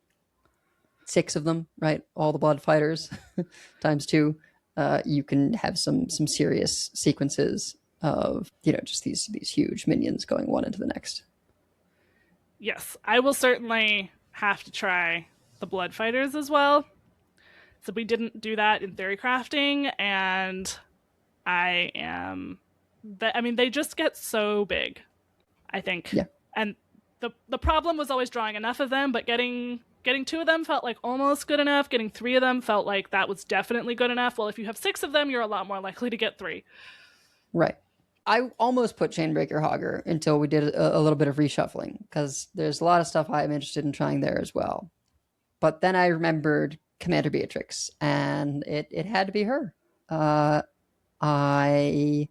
6 of them, right? All the blood fighters times 2. You can have some serious sequences of, you know, just these huge minions going one into the next. Yes, I will certainly have to try the blood fighters as well. So we didn't do that in theory crafting, and I mean, they just get so big, I think. Yeah. And the problem was always drawing enough of them, but getting 2 of them felt like almost good enough. Getting 3 of them felt like that was definitely good enough. Well, if you have 6 of them, you're a lot more likely to get 3. Right. I almost put Chainbreaker Hogger until we did a little bit of reshuffling, because there's a lot of stuff I'm interested in trying there as well. But then I remembered Commander Beatrix, and it had to be her. I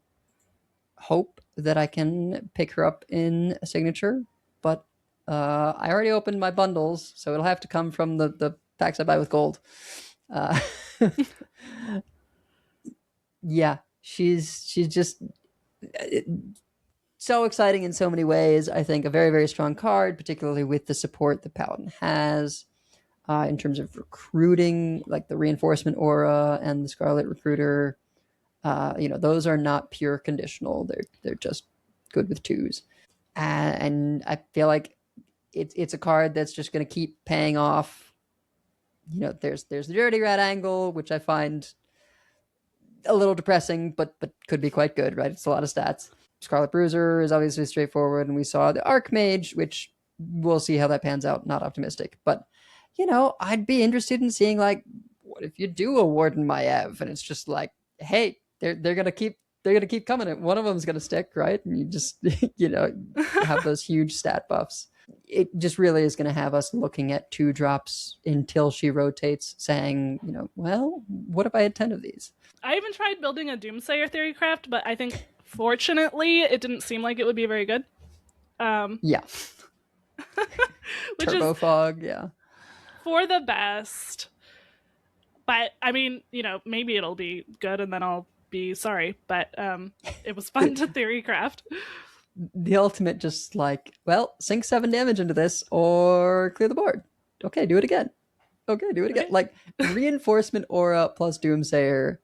hope that I can pick her up in a signature, but I already opened my bundles, so it'll have to come from the packs I buy with gold. Yeah, she's just so exciting in so many ways. I think a very, very strong card, particularly with the support that Paladin has in terms of recruiting, like the Reinforcement Aura and the Scarlet Recruiter. You know, those are not pure conditional. They're just good with 2s. And I feel like it's a card that's just going to keep paying off. You know, there's the Dirty Rat angle, which I find a little depressing, but could be quite good, right? It's a lot of stats. Scarlet Bruiser is obviously straightforward, and we saw the Archmage, which we'll see how that pans out. Not optimistic, but you know, I'd be interested in seeing, like, what if you do a Warden Maiev, and it's just like, hey, they're gonna keep coming. And one of them's gonna stick, right? And you just you know, have those huge stat buffs. It just really is going to have us looking at 2 drops until she rotates, saying, you know, well, what if I had 10 of these? I even tried building a Doomsayer theory craft, but I think fortunately it didn't seem like it would be very good. Yeah. Which Turbo is Fog, yeah. for the best. But I mean, you know, maybe it'll be good and then I'll be sorry. But it was fun to theory craft. The ultimate, just like, well, sink 7 damage into this or clear the board. Okay, do it again. Okay, do it again. Okay. Like, Reinforcement Aura plus Doomsayer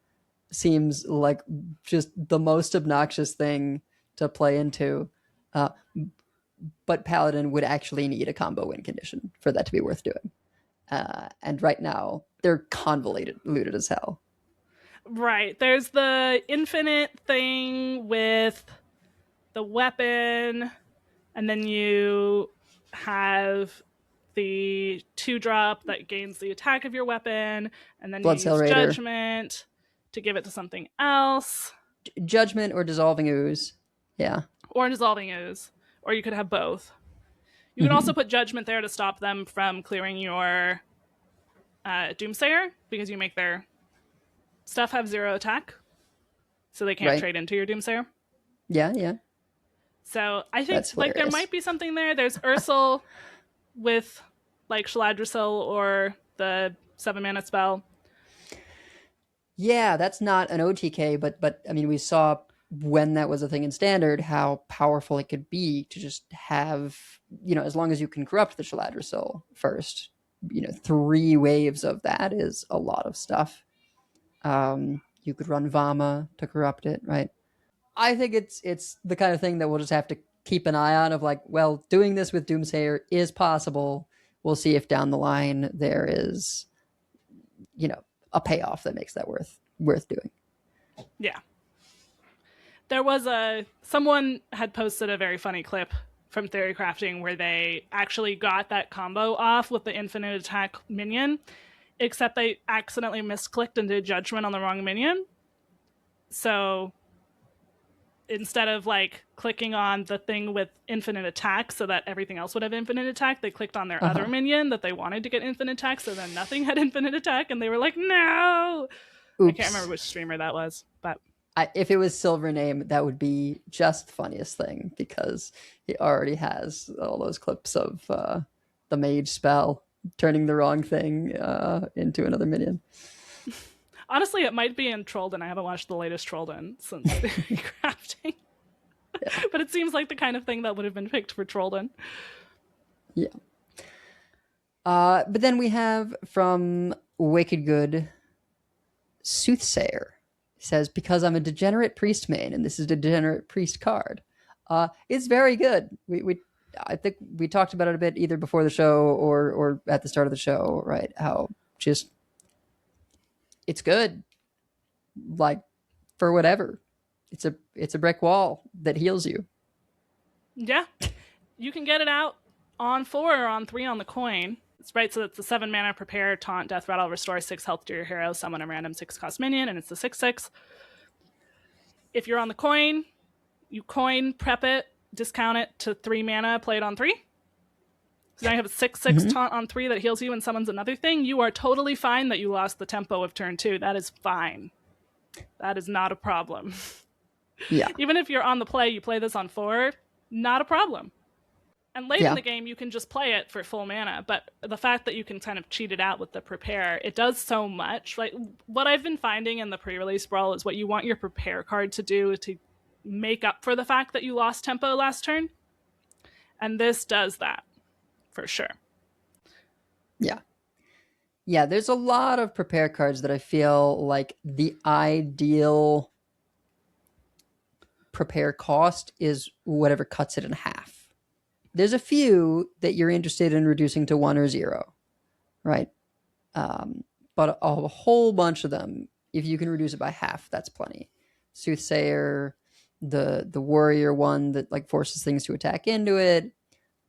seems like just the most obnoxious thing to play into. But Paladin would actually need a combo win condition for that to be worth doing. And right now, they're convoluted as hell. Right. There's the infinite thing with the weapon, and then you have the 2-drop that gains the attack of your weapon, and then Blood you use Raider. Judgment to give it to something else. Judgment or Dissolving Ooze. Yeah. Or Dissolving Ooze. Or you could have both. You can also put Judgment there to stop them from clearing your Doomsayer, because you make their stuff have 0 attack. so they can't Right. trade into your Doomsayer. Yeah. So I think That's like there hilarious. might be something there. There's Ursul with like Shaladrisil or the 7-mana spell. Yeah, that's not an OTK, but I mean, we saw when that was a thing in Standard how powerful it could be to just have, as long as you can corrupt the Shaladrisil first, 3 waves of that is a lot of stuff. You could run Vama to corrupt it, right? I think it's the kind of thing that we'll just have to keep an eye on of like, well, doing this with Doomsayer is possible. We'll see if down the line there is, a payoff that makes that worth doing. Yeah. There was someone had posted a very funny clip from Theory Crafting where they actually got that combo off with the infinite attack minion, except they accidentally misclicked and did judgment on the wrong minion. So instead of like clicking on the thing with infinite attack so that everything else would have infinite attack, they clicked on their other minion that they wanted to get infinite attack, so then nothing had infinite attack, and they were like, no. Oops. I can't remember which streamer that was, but if it was Silver Name, that would be just the funniest thing because he already has all those clips of the mage spell turning the wrong thing into another minion. honestly, it might be in Trollden. I haven't watched the latest Trollden since Theory Crafting. Yeah. But it seems like the kind of thing that would have been picked for Trollden. Yeah. But then we have from Wicked Good, Soothsayer. He says, because I'm a degenerate priest main, and this is a degenerate priest card. It's very good. I think we talked about it a bit either before the show or at the start of the show, right? How just it's good. Like for whatever. It's a brick wall that heals you. Yeah. You can get it out on 4 or on 3 on the coin. It's right, so it's the 7-mana prepare, taunt, death rattle, restore 6 health to your hero, summon a random 6-cost minion, and it's the 6/6. If you're on the coin, you coin, prep it, discount it to 3 mana, play it on 3. So now you have a 6/6 taunt on 3 that heals you and summons another thing. You are totally fine that you lost the tempo of turn 2. That is fine. That is not a problem. Yeah. Even if you're on the play, you play this on 4, not a problem. And late in the game, you can just play it for full mana. But the fact that you can kind of cheat it out with the prepare, it does so much. Like what I've been finding in the pre-release brawl is what you want your prepare card to do to make up for the fact that you lost tempo last turn. And this does that, for sure. Yeah. Yeah, there's a lot of prepare cards that I feel like the ideal prepare cost is whatever cuts it in half. There's a few that you're interested in reducing to 1 or 0, right? But a whole bunch of them, if you can reduce it by half, that's plenty. Soothsayer, the warrior one that like forces things to attack into it,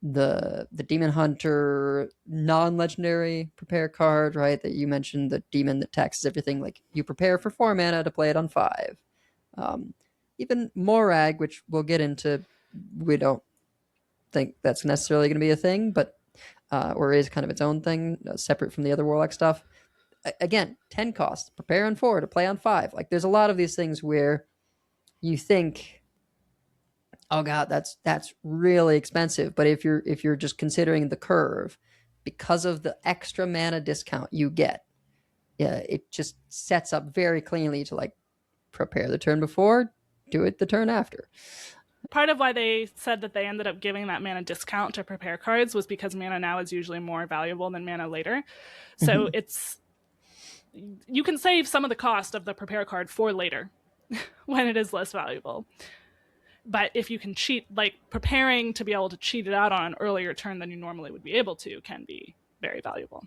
the demon hunter non-legendary prepare card, right? That you mentioned, the demon that taxes everything. Like you prepare for 4 mana to play it on 5. Even Morag, which we'll get into, we don't think that's necessarily going to be a thing, but or is kind of its own thing, separate from the other Warlock stuff. Again, 10 cost, prepare on 4 to play on 5. Like there's a lot of these things where you think, oh god, that's really expensive. But if you're just considering the curve, because of the extra mana discount you get, it just sets up very cleanly to like prepare the turn before, do it the turn after. Part of why they said that they ended up giving that mana discount to prepare cards was because mana now is usually more valuable than mana later. So you can save some of the cost of the prepare card for later when it is less valuable. But if you can cheat, like preparing to be able to cheat it out on an earlier turn than you normally would be able to can be very valuable.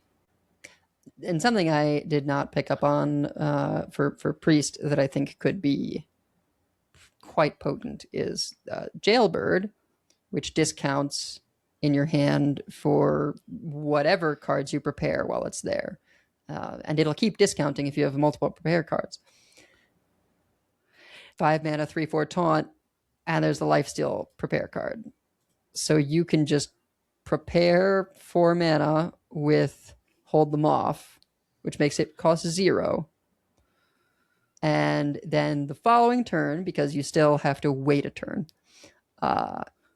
And something I did not pick up on for Priest that I think could be quite potent is Jailbird, which discounts in your hand for whatever cards you prepare while it's there. And it'll keep discounting if you have multiple prepare cards. 5 mana, 3/4 taunt, and there's the lifesteal prepare card. So you can just prepare 4 mana with Hold Them Off, which makes it cost 0. And then the following turn, because you still have to wait a turn,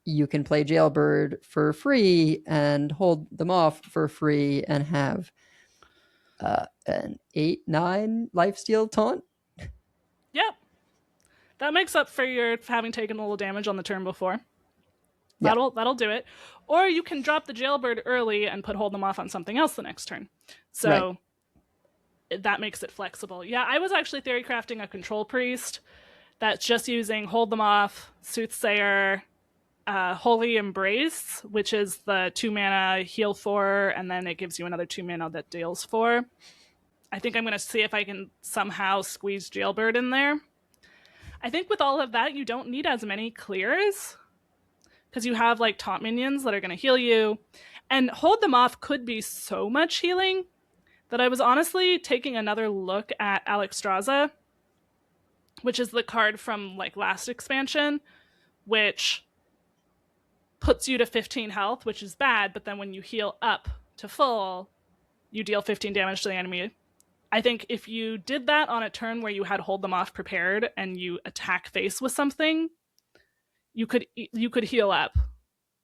you can play Jailbird for free and hold them off for free and have an 8/9 lifesteal taunt. Yep. That makes up for your having taken a little damage on the turn before. Yeah. That'll do it. Or you can drop the Jailbird early and hold them off on something else the next turn. So that makes it flexible. Yeah, I was actually theory crafting a Control Priest that's just using hold them off, Soothsayer, Holy Embrace, which is the 2 mana heal 4, and then it gives you another 2 mana that deals 4. I think I'm going to see if I can somehow squeeze Jailbird in there. I think with all of that, you don't need as many clears because you have like taunt minions that are going to heal you. And hold them off could be so much healing that I was honestly taking another look at Alexstrasza, which is the card from like last expansion, which puts you to 15 health, which is bad, but then when you heal up to full, you deal 15 damage to the enemy. I think if you did that on a turn where you had hold them off prepared and you attack face with something, you could heal up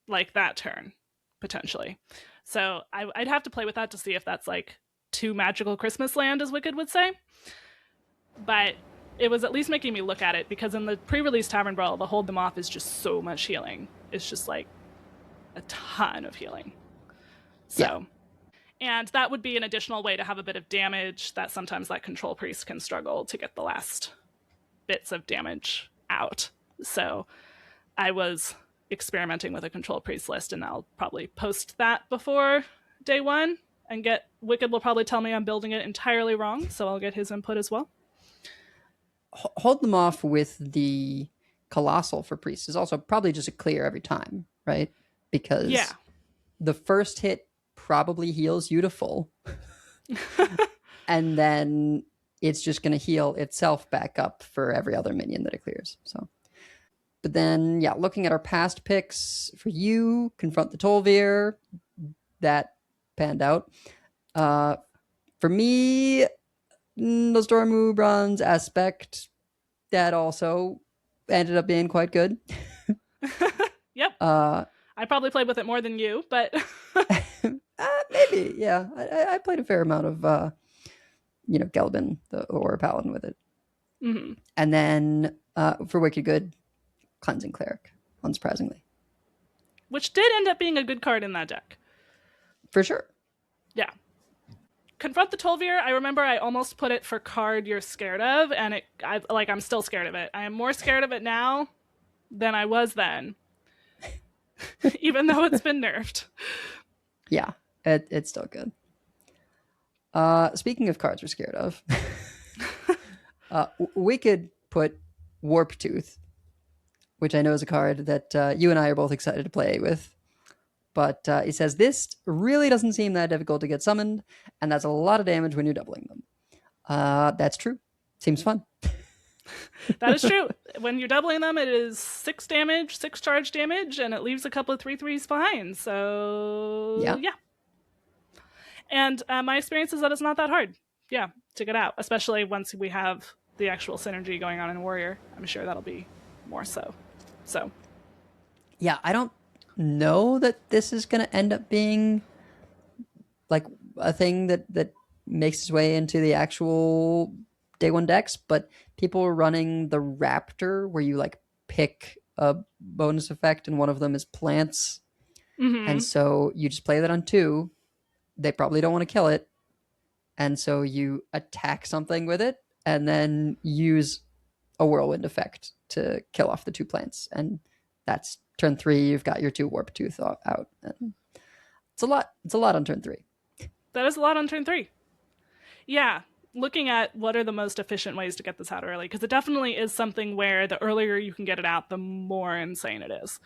like that turn potentially. So I'd have to play with that to see if that's like too magical Christmas land, as Wicked would say. But it was at least making me look at it because in the pre-release Tavern Brawl, the hold them off is just so much healing. It's just like a ton of healing. So. Yeah. And that would be an additional way to have a bit of damage that sometimes that Control Priest can struggle to get the last bits of damage out. So I was experimenting with a Control Priest list, and I'll probably post that before day one. And Wicked will probably tell me I'm building it entirely wrong, so I'll get his input as well. Hold them off with the Colossal for Priest is also probably just a clear every time, right? Because the first hit probably heals you to full. And then it's just going to heal itself back up for every other minion that it clears. So, but then, yeah, looking at our past picks for you, Confront the Tol'vir, that panned out. For me, Nostormu Bronze Aspect, that also ended up being quite good. Yep. I probably played with it more than you, but maybe, yeah. I played a fair amount of, Gelbin, the Aurora Paladin, with it. Mm-hmm. And then for Wicked Good, Cleansing Cleric, unsurprisingly. Which did end up being a good card in that deck. For sure. Yeah. Confront the Tol'vir, I remember I almost put it for card you're scared of, and I'm still scared of it. I am more scared of it now than I was then. Even though it's been nerfed. Yeah, it's still good. Speaking of cards we're scared of, we could put Warp Tooth, which I know is a card that you and I are both excited to play with. But it says this really doesn't seem that difficult to get summoned, and that's a lot of damage when you're doubling them. That's true. Seems fun. That is true. When you're doubling them, it is 6 damage, 6 charge damage, and it leaves a couple of 3/3s behind. So, yeah. And my experience is that it's not that hard, to get out, especially once we have the actual synergy going on in Warrior. I'm sure that'll be more so. Yeah, I don't know that this is going to end up being like a thing that makes its way into the actual day one decks, but people are running the Raptor where you like pick a bonus effect and one of them is plants. Mm-hmm. And so you just play that on 2. They probably don't want to kill it. And so you attack something with it and then use a whirlwind effect to kill off the 2 plants. And that's turn 3. You've got your 2 Warp Tooth out. And it's a lot. It's a lot on turn 3. That is a lot on turn 3. Yeah. Looking at what are the most efficient ways to get this out early, because it definitely is something where the earlier you can get it out, the more insane it is.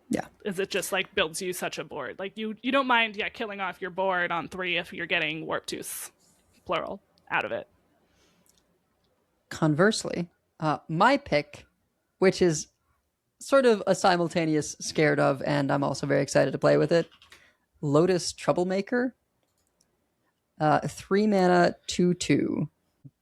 Yeah. Is it just like builds you such a board? Like you don't mind, killing off your board on 3 if you're getting Warp Tooth, plural, out of it. Conversely, my pick, which is sort of a simultaneous scared of, and I'm also very excited to play with it, Lotus Troublemaker. 3 mana, 2/2.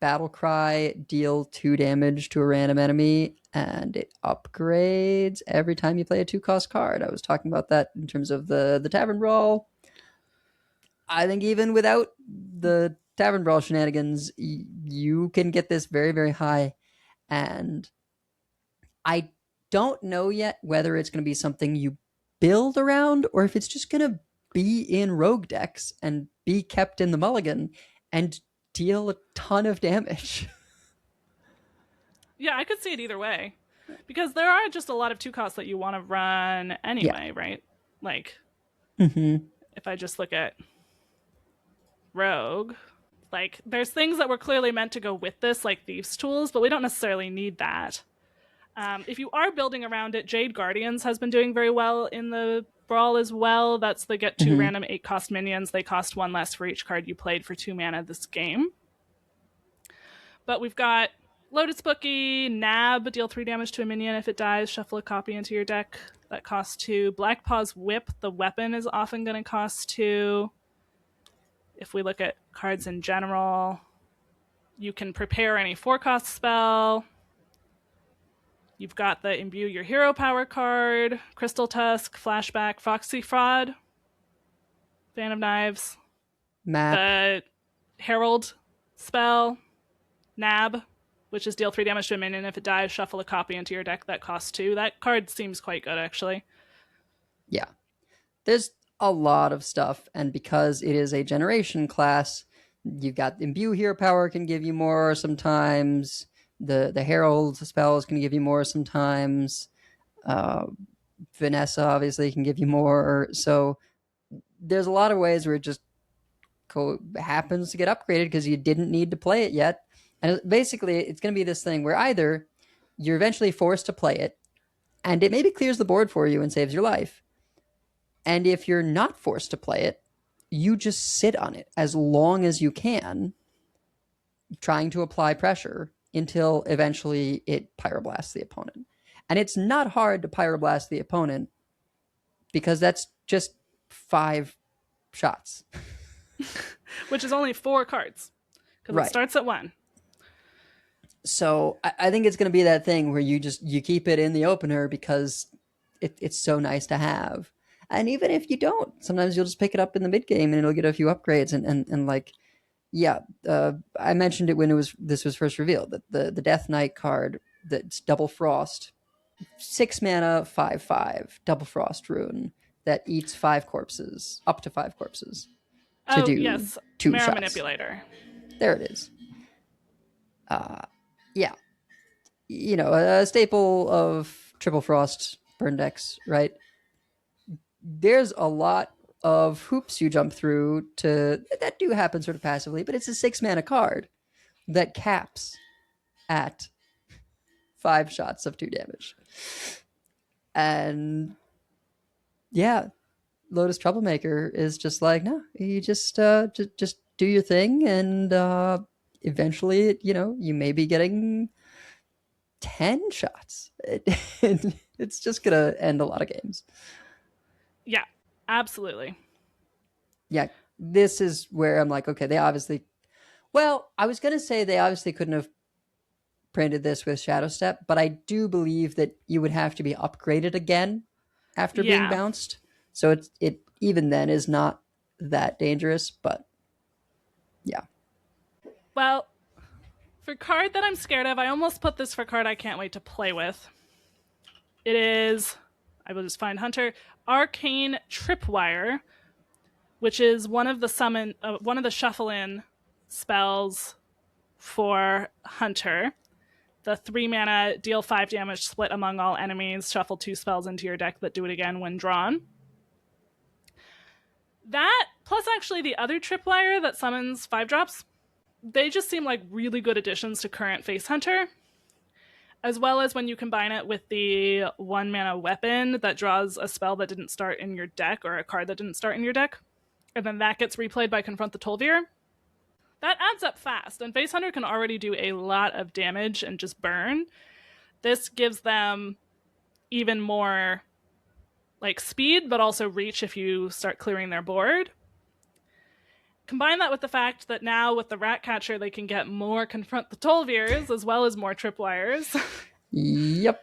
Battle Cry, deal 2 damage to a random enemy, and it upgrades every time you play a 2-cost card. I was talking about that in terms of the Tavern Brawl. I think even without the Tavern Brawl shenanigans, you can get this very, very high. And I don't know yet whether it's going to be something you build around or if it's just going to be in rogue decks and be kept in the mulligan and deal a ton of damage. Yeah, I could see it either way. Because there are just a lot of 2 costs that you want to run anyway, right? Like, if I just look at Rogue, like, there's things that were clearly meant to go with this, like Thieves' Tools, but we don't necessarily need that. If you are building around it, Jade Guardians has been doing very well in the Brawl as well. That's the get 2 random 8-cost minions. They cost 1 less for each card you played for 2 mana this game. But we've got Lotus Bookie, Nab, deal 3 damage to a minion if it dies, shuffle a copy into your deck. That costs 2. Blackpaw's Whip, the weapon, is often going to cost 2. If we look at cards in general, you can prepare any 4-cost spell. You've got the Imbue Your Hero Power card, Crystal Tusk, Flashback, Foxy Fraud, Fan of Knives, Map. the Herald spell, Nab, which is deal 3 damage to a minion. If it dies, shuffle a copy into your deck. That costs 2. That card seems quite good, actually. Yeah. There's a lot of stuff, and because it is a generation class, you've got Imbue Hero Power can give you more sometimes. The Herald spells can give you more sometimes. Vanessa obviously can give you more. So there's a lot of ways where it just happens to get upgraded because you didn't need to play it yet. And basically, it's going to be this thing where either you're eventually forced to play it, and it maybe clears the board for you and saves your life. And if you're not forced to play it, you just sit on it as long as you can, trying to apply pressure until eventually it pyroblasts the opponent. And it's not hard to pyroblast the opponent because that's just 5 shots. Which is only 4 cards. Because it starts at 1. So I think it's going to be that thing where you keep it in the opener because it's so nice to have. And even if you don't, sometimes you'll just pick it up in the mid game and it'll get a few upgrades and like, yeah, I mentioned it when this was first revealed, that the Death Knight card, that's Double Frost, 6 mana, 5/5, Double Frost rune that eats 5 corpses, up to 5 corpses, to do yes. 2 Chimera shots. Manipulator. There it is. Yeah, you know, a staple of Triple Frost burn decks, right? There's a lot of hoops you jump through that do happen sort of passively, but it's a 6 mana card that caps at 5 shots of 2 damage. And yeah, Lotus Troublemaker is just like, no, you just do your thing, and eventually, you know, you may be getting 10 shots. It's just gonna end a lot of games. Yeah, absolutely. Yeah, this is where I'm like, okay, they obviously... Well, I was going to say they obviously couldn't have printed this with Shadow Step, but I do believe that you would have to be upgraded again after being bounced. So it even then is not that dangerous, but yeah. Well, for card that I'm scared of, I almost put this for card I can't wait to play with. It is, I will just find Hunter, Arcane Tripwire, which is one of the shuffle-in spells for Hunter. The 3 mana, deal 5 damage, split among all enemies, shuffle 2 spells into your deck that do it again when drawn. That, plus actually the other Tripwire that summons 5-drops, they just seem like really good additions to current Face Hunter, as well as when you combine it with the 1 mana weapon that draws a spell that didn't start in your deck or a card that didn't start in your deck, and then that gets replayed by Confront the Tol'vir. That adds up fast, and Face Hunter can already do a lot of damage and just burn. This gives them even more like speed, but also reach if you start clearing their board. Combine that with the fact that now with the Ratcatcher, they can get more Confront the Tolviers as well as more Tripwires. Yep.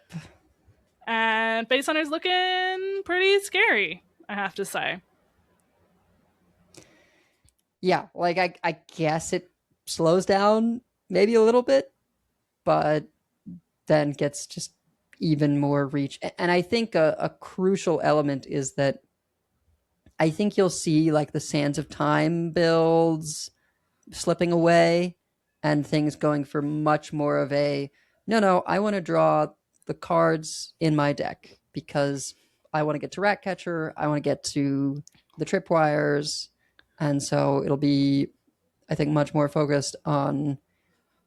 And Face Hunter's looking pretty scary, I have to say. Yeah, like I guess it slows down maybe a little bit, but then gets just even more reach. And I think a crucial element is that I think you'll see like the Sands of Time builds slipping away and things going for much more of a no, I want to draw the cards in my deck because I want to get to Ratcatcher, I want to get to the Tripwires, and so it'll be, I think, much more focused on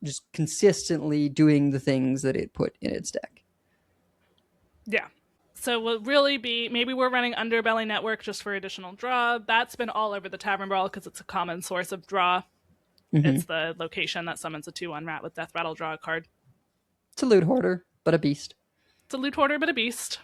just consistently doing the things that it put in its deck. Yeah. So we'll really be, maybe we're running Underbelly Network just for additional draw. That's been all over the Tavern Brawl because it's a common source of draw. Mm-hmm. It's the location that summons a 2/1 rat with Death Rattle, draw a card. It's a loot hoarder, but a beast. It's a loot hoarder, but a beast.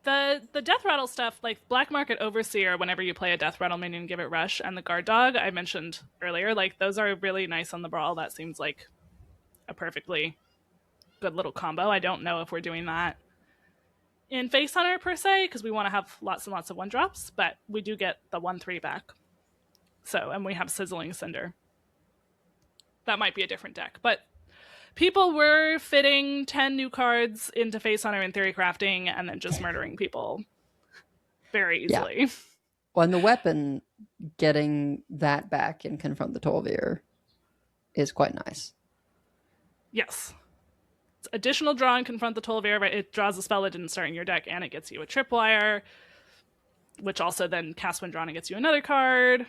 The Death Rattle stuff, like Black Market Overseer, whenever you play a Death Rattle minion, give it Rush, and the Guard Dog I mentioned earlier, like those are really nice on the Brawl. That seems like a perfectly good little combo. I don't know if we're doing that in Face Hunter per se, because we want to have lots and lots of 1-drops, but we do get the 1/3 back. So, and we have Sizzling Cinder. That might be a different deck, but people were fitting 10 new cards into Face Hunter in Theory Crafting and then just murdering people very easily. Yeah. Well, and the weapon, getting that back in Confront the Tolvier is quite nice. Yes. It's additional draw and Confront the Tolvier, right? It draws a spell that didn't start in your deck, and it gets you a Tripwire, which also then casts when drawn and gets you another card.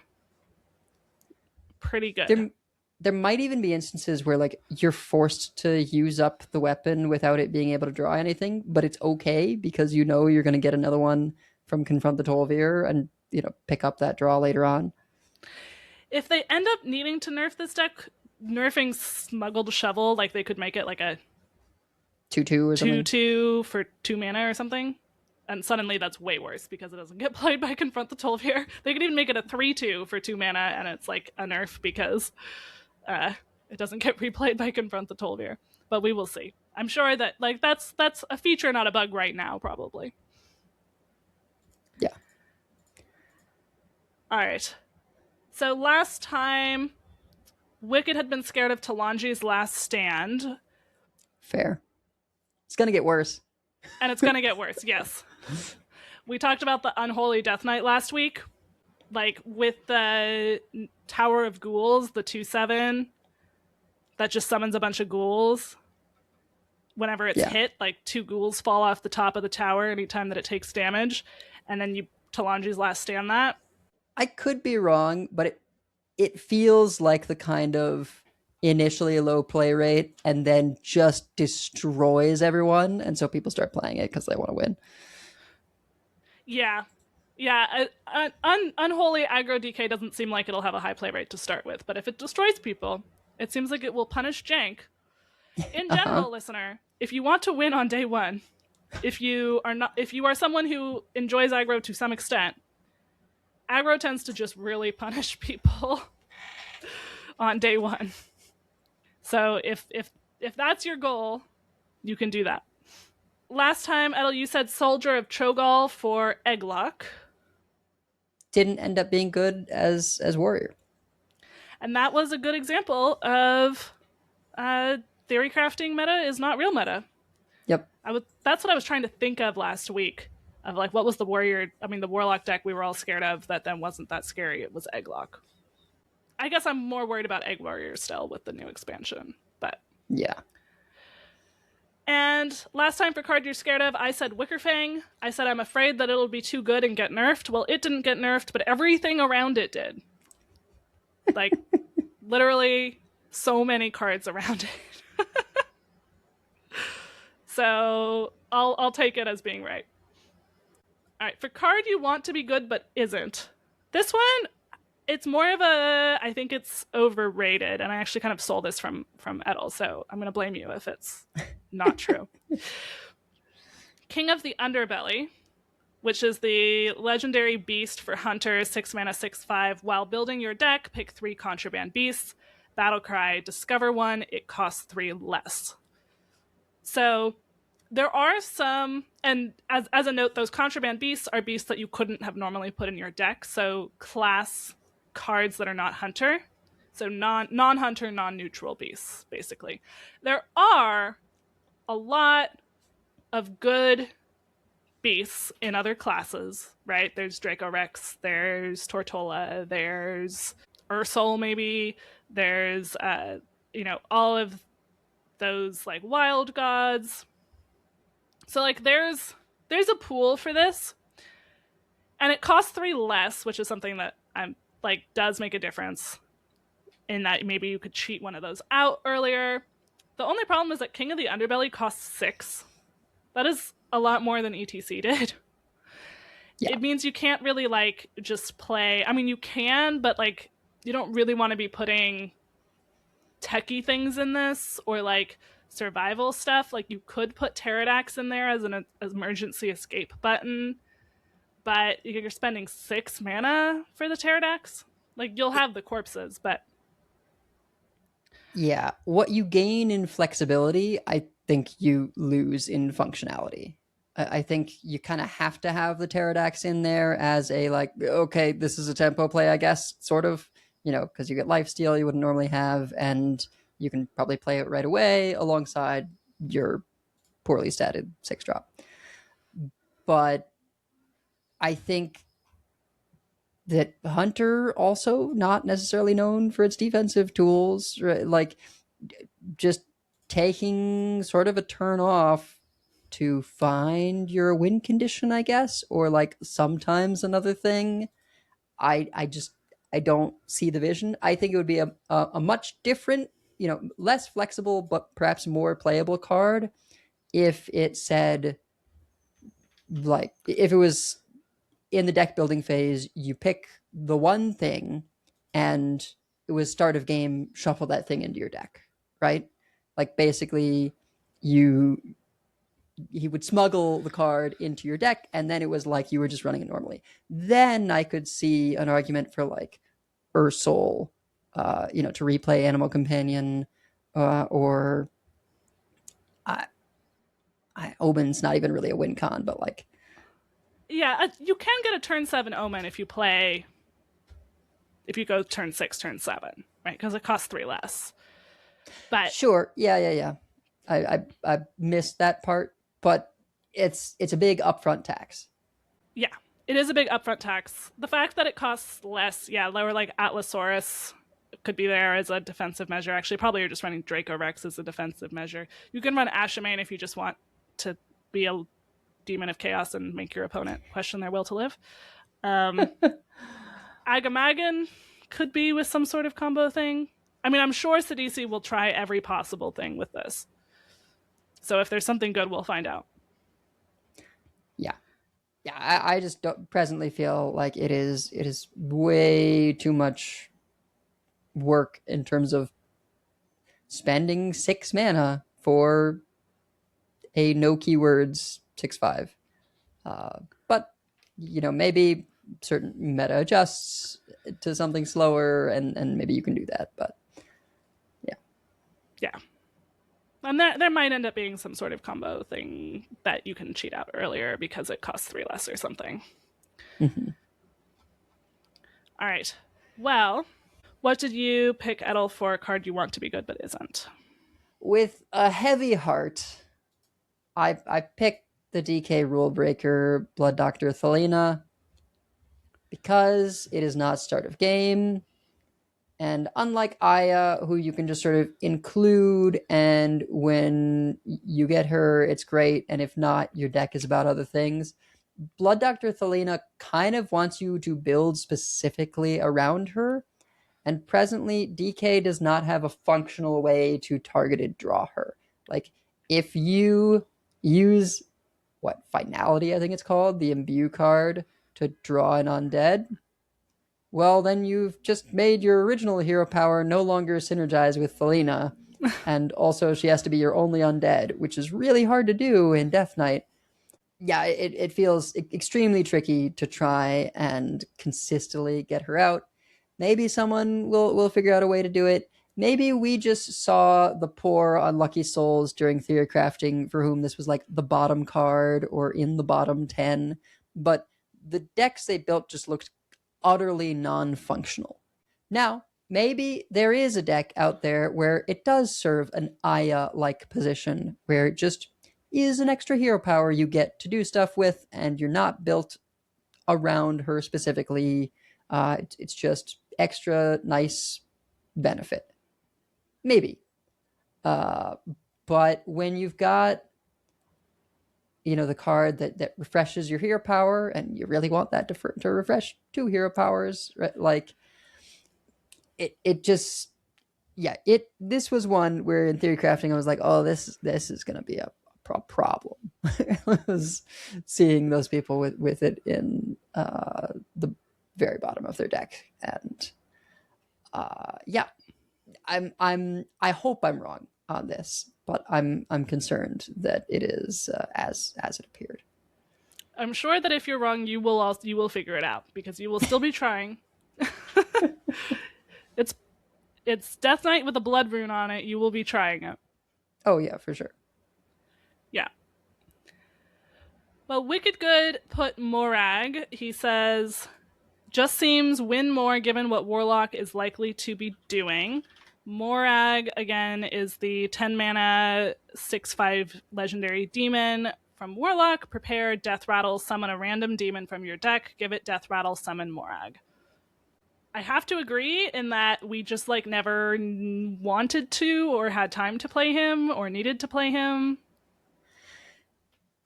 Pretty good. There might even be instances where like you're forced to use up the weapon without it being able to draw anything, but it's okay because you know you're going to get another one from Confront the Tolvier and, you know, pick up that draw later on. If they end up needing to nerf this deck, nerfing Smuggled Shovel, like they could make it like a 2/2 or something. 2/2 for 2 mana or something. And suddenly that's way worse because it doesn't get played by Confront the Tolvier. They could even make it a 3/2 for 2 mana and it's like a nerf because it doesn't get replayed by Confront the Tolvier. But we will see. I'm sure that like that's a feature, not a bug right now, probably. Yeah. All right. So last time, Wicked had been scared of Talanji's Last Stand. Fair. It's going to get worse. And it's going to get worse, yes. We talked about the Unholy Death Knight last week. Like, with the Tower of Ghouls, the 2/7, that just summons a bunch of ghouls. Whenever it's hit, like 2 ghouls fall off the top of the tower anytime that it takes damage. And then you Talanji's Last Stand that. I could be wrong, but it feels like the kind of initially low play rate and then just destroys everyone, and so people start playing it because they want to win. Yeah. Unholy aggro DK doesn't seem like it'll have a high play rate to start with, but if it destroys people, it seems like it will punish jank. In general, listener, if you want to win on day one, if you are someone who enjoys aggro to some extent, aggro tends to just really punish people on day one. So if that's your goal, you can do that. Last time, Edel, you said Soldier of Cho'Gall for Egglock. Didn't end up being good as Warrior. And that was a good example of theory crafting meta is not real meta. Yep. That's what I was trying to think of last week. Of like, what was the Warlock deck we were all scared of that then wasn't that scary? It was Egglock. I guess I'm more worried about Egg Warrior still with the new expansion, but yeah. And last time for card you're scared of, I said Wickerfang. I said I'm afraid that it'll be too good and get nerfed. Well, it didn't get nerfed, but everything around it did. Like, literally so many cards around it. So I'll take it as being right. All right, for card you want to be good but isn't. This one, it's more of a, I think it's overrated, and I actually kind of stole this from Edel, so I'm going to blame you if it's not true. King of the Underbelly. which is the legendary beast for Hunter, 6 mana, 6/5. While building your deck, pick 3 contraband beasts. Battlecry, discover 1. It costs 3 less. So there are some, and as a note, those contraband beasts are beasts that you couldn't have normally put in your deck. So class cards that are not Hunter. So non-Hunter, non-neutral beasts, basically. There are a lot of good beasts in other classes, right? There's Draco Rex, there's Tortola, there's Ursol, maybe. There's, all of those, like, wild gods. So, like, there's a pool for this. And it costs 3 less, which is something that does make a difference in that maybe you could cheat one of those out earlier. The only problem is that King of the Underbelly costs 6. That is a lot more than ETC did. Yeah. It means you can't really, just play. I mean, you can, but, you don't really want to be putting techie things in this or, survival stuff. You could put Pterodax in there as an emergency escape button, but you're spending 6 mana for the Pterodax. You'll have the corpses, but... Yeah, what you gain in flexibility, I think you lose in functionality. I think you kind of have to have the Pterodax in there as a, okay, this is a tempo play, I guess, sort of, because you get lifesteal you wouldn't normally have, and you can probably play it right away alongside your poorly statted 6-drop. But I think that Hunter also not necessarily known for its defensive tools, right? Just taking sort of a turn off to find your win condition, I guess, or sometimes another thing. I don't see the vision. I think it would be a much different, less flexible, but perhaps more playable card if it said, if it was in the deck building phase, you pick the one thing and it was start of game, shuffle that thing into your deck, right? Basically he would smuggle the card into your deck, and then it was you were just running it normally. Then I could see an argument for Ursol, to replay Animal Companion, or Omen's not even really a win con, but yeah, you can get a turn 7 Omen if you go turn 6, turn 7, right? Because it costs 3 less. But sure, yeah. I missed that part, but it's a big upfront tax. Yeah, it is a big upfront tax. The fact that it costs less, lower Atlasaurus could be there as a defensive measure. Actually, probably you're just running Draco Rex as a defensive measure. You can run Ashamain if you just want to be a Demon of Chaos and make your opponent question their will to live. Agamagan could be with some sort of combo thing. I mean, I'm sure Sidisi will try every possible thing with this. So if there's something good, we'll find out. Yeah. I just don't presently feel like it is way too much work in terms of spending 6 mana for a no keywords 6/5. But maybe certain meta adjusts to something slower, and maybe you can do that. But yeah. And there might end up being some sort of combo thing that you can cheat out earlier because it costs 3 less or something. Mm-hmm. All right. Well, what did you pick, Edel, for a card you want to be good but isn't? With a heavy heart, I picked the DK Rule Breaker Blood Doctor Thelina because it is not start of game. And unlike Aya, who you can just sort of include, and when you get her, it's great, and if not, your deck is about other things, Blood Doctor Thelina kind of wants you to build specifically around her, and presently, DK does not have a functional way to targeted draw her. If you use, Finality, I think it's called, the Imbue card, to draw an undead, well, then you've just made your original hero power no longer synergize with Thelina, and also she has to be your only undead, which is really hard to do in Death Knight. yeah, it feels extremely tricky to try and consistently get her out. Maybe someone will figure out a way to do it. Maybe we just saw the poor unlucky souls during theory crafting for whom this was like the bottom card or in the bottom 10. But the decks they built just looked utterly non-functional. Now, maybe there is a deck out there where it does serve an Aya-like position, where it just is an extra hero power you get to do stuff with, and you're not built around her specifically. It's just extra nice benefit. Maybe. But when you've got the card that refreshes your hero power, and you really want that to refresh 2 hero powers, right? Like it just, yeah, this was one where in theory crafting I was like, oh, this is gonna be a problem. I was seeing those people with it in the very bottom of their deck, and yeah, I hope I'm wrong on this, but I'm concerned that it is as it appeared. I'm sure that if you're wrong, you will figure it out, because you will still be trying. It's Death Knight with a blood rune on it. You will be trying it. Oh yeah, for sure. Yeah. Well, Wicked Good put Morag. He says, just seems win more given what Warlock is likely to be doing. Morag, again, is the 10 mana 6/5 legendary demon from Warlock. Prepare Death Rattle, summon a random demon from your deck, give it Death Rattle, summon Morag. I have to agree in that we just never wanted to or had time to play him or needed to play him.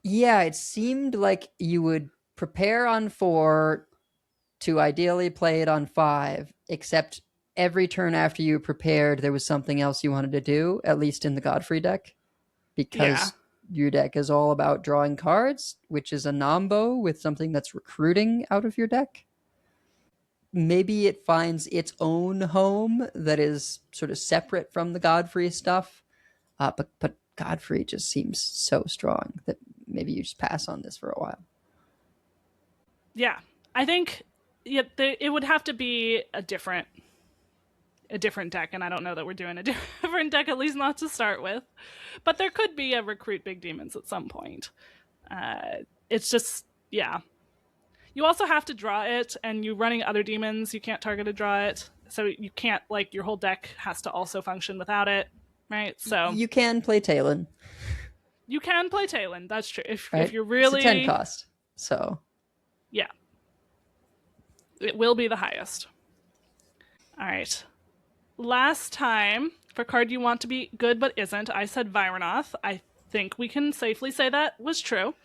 Yeah, it seemed like you would prepare on 4 to ideally play it on 5, except every turn after you prepared, there was something else you wanted to do, at least in the Godfrey deck, because your deck is all about drawing cards, which is a nombo with something that's recruiting out of your deck. Maybe it finds its own home that is sort of separate from the Godfrey stuff, but Godfrey just seems so strong that maybe you just pass on this for a while. Yeah, I think it would have to be a different deck, and I don't know that we're doing a different deck, at least not to start with. But there could be a recruit big demons at some point. It's just, yeah. You also have to draw it, and you're running other demons. You can't target to draw it, so you can't, your whole deck has to also function without it, right? So you can play Talon. You can play Talon, that's true. If you're It's really... a 10 cost, so... Yeah. It will be the highest. All right. Last time, for card you want to be good but isn't, I said Vironoth. I think we can safely say that was true.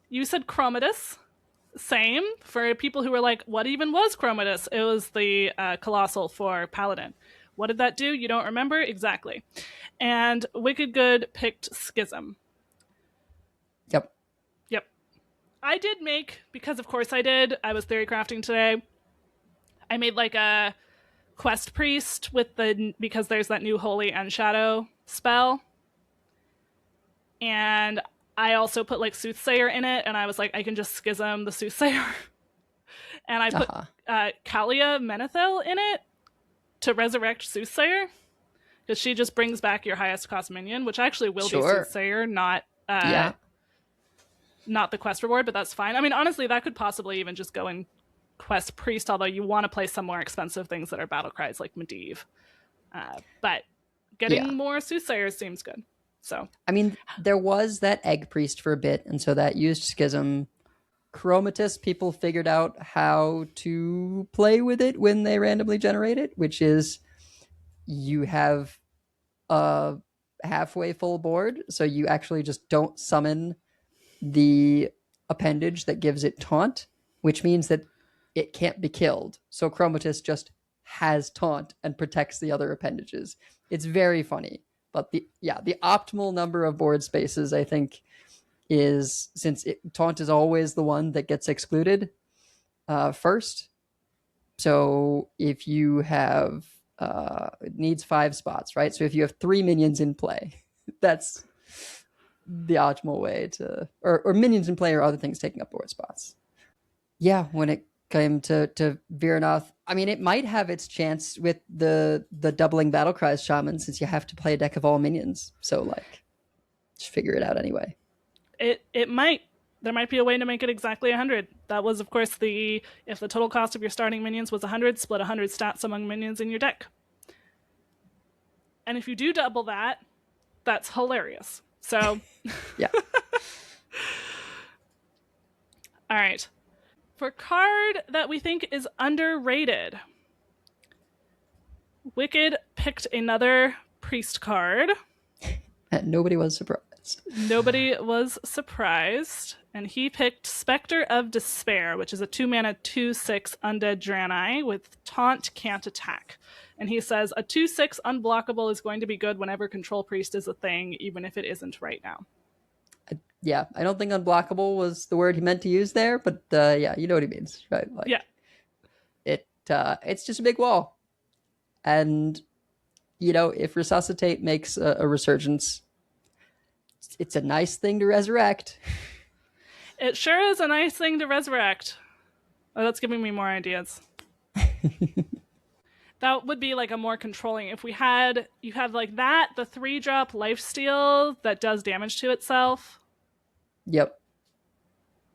You said Chromatus. Same. For people who were like, what even was Chromatus? It was the Colossal for Paladin. What did that do? You don't remember? Exactly. And Wicked Good picked Schism. Yep. I did make, because of course I did, I was theory crafting today, I made a quest priest because there's that new Holy and Shadow spell. And I also put Soothsayer in it, and I was like, I can just schism the Soothsayer. And I put Kalia Menethil in it to resurrect Soothsayer, because she just brings back your highest cost minion, which actually will be Soothsayer, not the quest reward, but that's fine. I mean, honestly, that could possibly even just go in quest priest, although you want to play some more expensive things that are battle cries like Medivh. But getting more Soothsayers seems good. So I mean, there was that egg priest for a bit, and so that used Schism. Chromatus, people figured out how to play with it when they randomly generate it, which is you have a halfway full board, so you actually just don't summon the appendage that gives it taunt, which means that it can't be killed. So Chromatus just has taunt and protects the other appendages. It's very funny. But the optimal number of board spaces, I think, is, since taunt is always the one that gets excluded first. So if you have it needs 5 spots, right? So if you have 3 minions in play, that's the optimal way to, or minions in play or other things taking up board spots. Yeah, when it came to Viranath, I mean, it might have its chance with the doubling battle cries shaman, since you have to play a deck of all minions. So like, just figure it out anyway. It might. There might be a way to make it exactly 100. That was, of course, if the total cost of your starting minions was 100, split 100 stats among minions in your deck. And if you do double that, that's hilarious. So, Yeah. All right. For card that we think is underrated, Wicked picked another priest card. And nobody was surprised. Nobody was surprised. And he picked Spectre of Despair, which is a 2-mana 2/6 undead Draenei with Taunt, can't attack. And he says a 2/6 unblockable is going to be good whenever Control Priest is a thing, even if it isn't right now. Yeah, I don't think unblockable was the word he meant to use there, but yeah, you know what he means, right? Like, yeah. It's just a big wall. And, you know, if Resuscitate makes a resurgence, it's a nice thing to resurrect. It sure is a nice thing to resurrect. Oh, that's giving me more ideas. That would be like a more controlling. If you have like that, the 3-drop lifesteal that does damage to itself. Yep.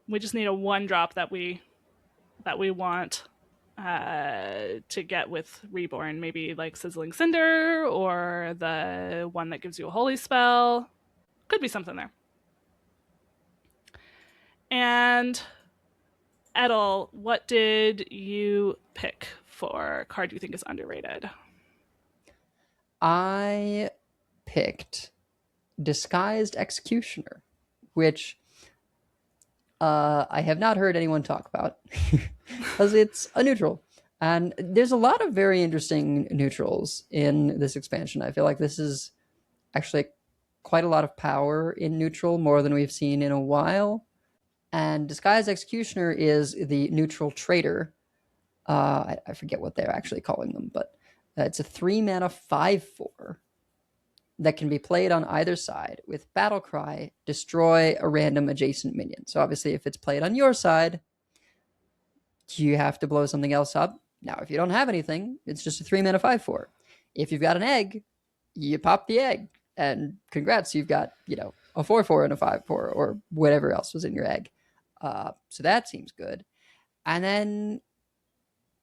We just need a 1-drop that we want to get with Reborn. Maybe like Sizzling Cinder or the one that gives you a holy spell. Could be something there. And Edel, what did you pick for a card you think is underrated? I picked Disguised Executioner, which I have not heard anyone talk about because it's a neutral. And there's a lot of very interesting neutrals in this expansion. I feel like this is actually quite a lot of power in neutral, more than we've seen in a while. And Disguised Executioner is the neutral traitor. I forget what they're actually calling them, but it's a 3-mana 5/4 that can be played on either side with Battle Cry, destroy a random adjacent minion. So obviously if it's played on your side, you have to blow something else up. Now, if you don't have anything, it's just a 3-mana 5/4. If you've got an egg, you pop the egg, and congrats, you've got, you know, a 4/4 and a 5/4, or whatever else was in your egg. So that seems good. And then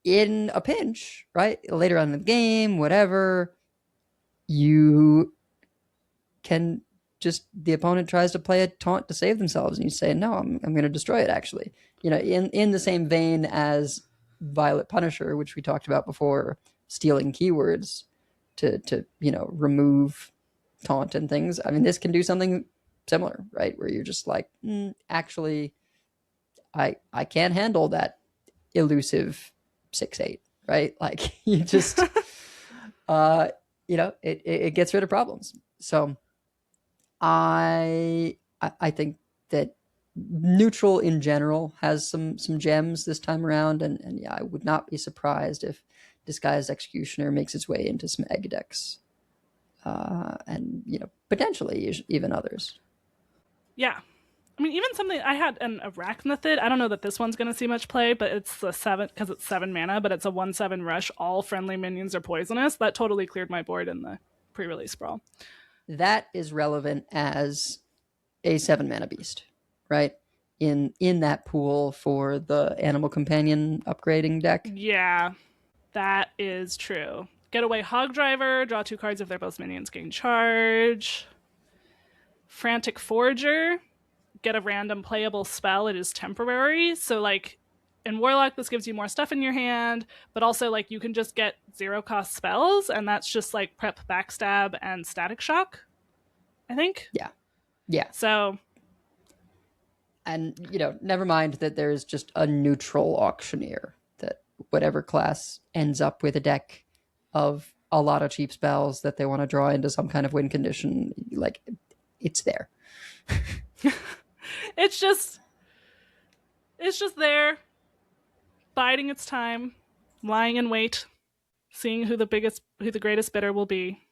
in a pinch, right, later on in the game, whatever, you can just, the opponent tries to play a taunt to save themselves, and you say, no, I'm going to destroy it, actually. You know, in the same vein as Violet Punisher, which we talked about before, stealing keywords to you know, remove taunt and things. I mean, this can do something similar, right? Where you're just like, actually, I can't handle that elusive 6/8, right? Like, you just, you know, it gets rid of problems. So I think that neutral in general has some gems this time around, and yeah, I would not be surprised if Disguised Executioner makes its way into some egg decks, and, you know, potentially even others. Yeah. I mean, even something, I had an Arachnithid. I don't know that this one's going to see much play, but it's a 7, because it's 7 mana, but it's a 1/7 rush. All friendly minions are poisonous. That totally cleared my board in the pre-release brawl. That is relevant as a 7-mana beast, right? In that pool for the Animal Companion upgrading deck. Yeah, that is true. Getaway Hog Driver, draw 2 cards if they're both minions gain charge. Frantic Forager, get a random playable spell. It is temporary. So, like, in Warlock, this gives you more stuff in your hand, but also, like, you can just get 0-cost spells, and that's just, like, Prep, Backstab, and Static Shock, I think. Yeah. So, and, you know, never mind that there's just a neutral auctioneer, that whatever class ends up with a deck of a lot of cheap spells that they want to draw into some kind of win condition, like, it's there. it's just there, biding its time, lying in wait, seeing who the greatest bidder will be.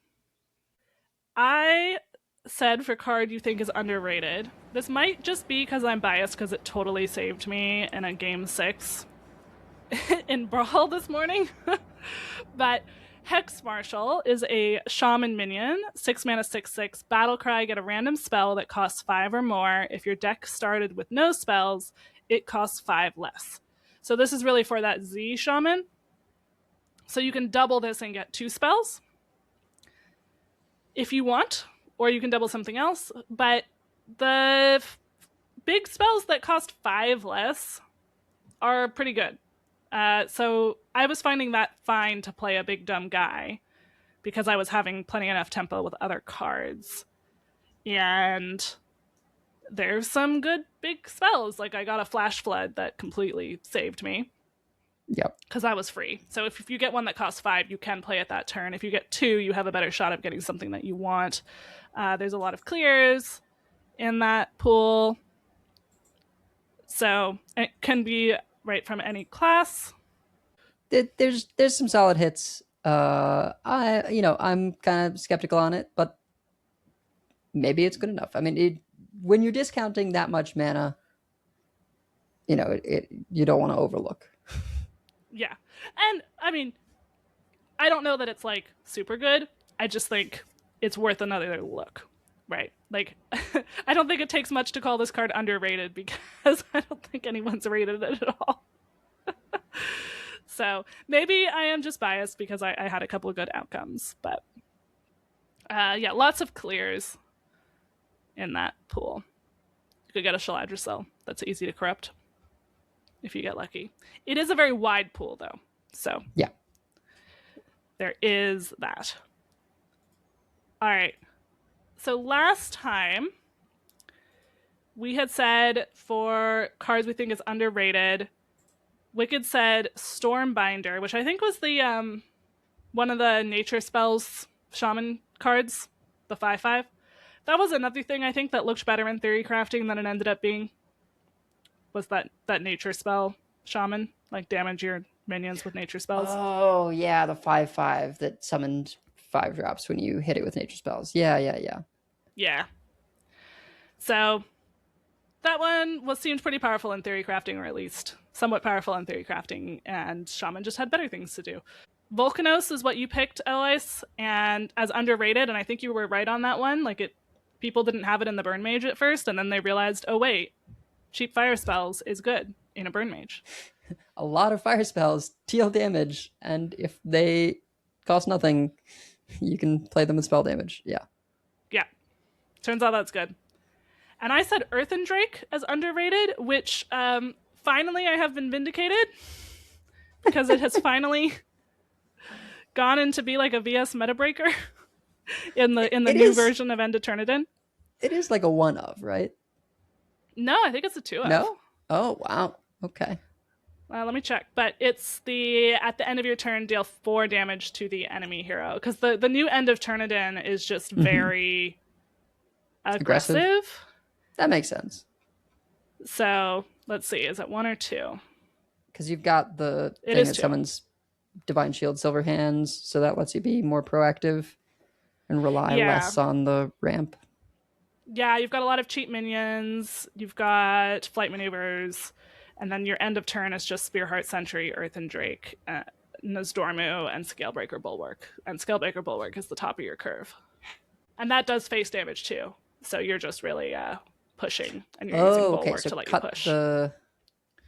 I said for card you think is underrated. This might just be because I'm biased because it totally saved me in a game 6 in Brawl this morning. But Hex Marshal is a shaman minion, 6 mana, 6/6. Battle cry, get a random spell that costs 5 or more. If your deck started with no spells, it costs 5 less. So this is really for that Z shaman. So you can double this and get 2 spells if you want, or you can double something else. But the big spells that cost 5 less are pretty good. So I was finding that fine to play a big dumb guy because I was having plenty enough tempo with other cards. And there's some good big spells. Like I got a Flash Flood that completely saved me. Yep. Because I was free. So if you get one that costs 5, you can play it that turn. If you get 2, you have a better shot of getting something that you want. There's a lot of clears in that pool. So it can be right from any class. There's some solid hits. I'm kind of skeptical on it, but maybe it's good enough. I mean, when you're discounting that much mana, you don't want to overlook. Yeah. And I mean, I don't know that it's like super good. I just think it's worth another look, right? Like, I don't think it takes much to call this card underrated because I don't think anyone's rated it at all. So maybe I am just biased because I had a couple of good outcomes. But yeah, lots of clears in that pool. You could get a Shaladra Cell. That's easy to corrupt if you get lucky. It is a very wide pool, though. So yeah, there is that. All right. So last time we had said for cards we think is underrated, Wicked said Stormbinder, which I think was the one of the nature spells shaman cards, the 5/5. That was another thing I think that looked better in theory crafting than it ended up being. Was that nature spell shaman, like damage your minions with nature spells? Oh yeah, the 5/5 that summoned 5 drops when you hit it with nature spells. Yeah. So that one seemed pretty powerful in theory crafting, or at least somewhat powerful in theory crafting, and shaman just had better things to do. Volcanos is what you picked, Eloise, and as underrated, and I think you were right on that one. Like people didn't have it in the burn mage at first, and then they realized, oh wait, cheap fire spells is good in a burn mage. A lot of fire spells deal damage, and if they cost nothing, you can play them with spell damage. Yeah. Turns out that's good. And I said Earthen Drake as underrated, which finally I have been vindicated because it has finally gone in to be like a VS meta breaker in the new version of End Eternidin. It is like a 1 of, right? No, I think it's a 2 of. No? Oh, wow. Okay. Let me check. But it's at the end of your turn, deal 4 damage to the enemy hero. Because the new End of Eternidin is just very aggressive. That makes sense. So let's see. Is it 1 or 2? Because you've got the It thing is that 2. summons Divine Shield, Silver Hands, so that lets you be more proactive and rely less on the ramp. Yeah, you've got a lot of cheap minions. You've got flight maneuvers. And then your end of turn is just Spearheart Sentry, Earthen Drake, Nozdormu, and Scalebreaker Bulwark. And Scalebreaker Bulwark is the top of your curve. And that does face damage too. So you're just really pushing, and you're using Bulwark so to let you push.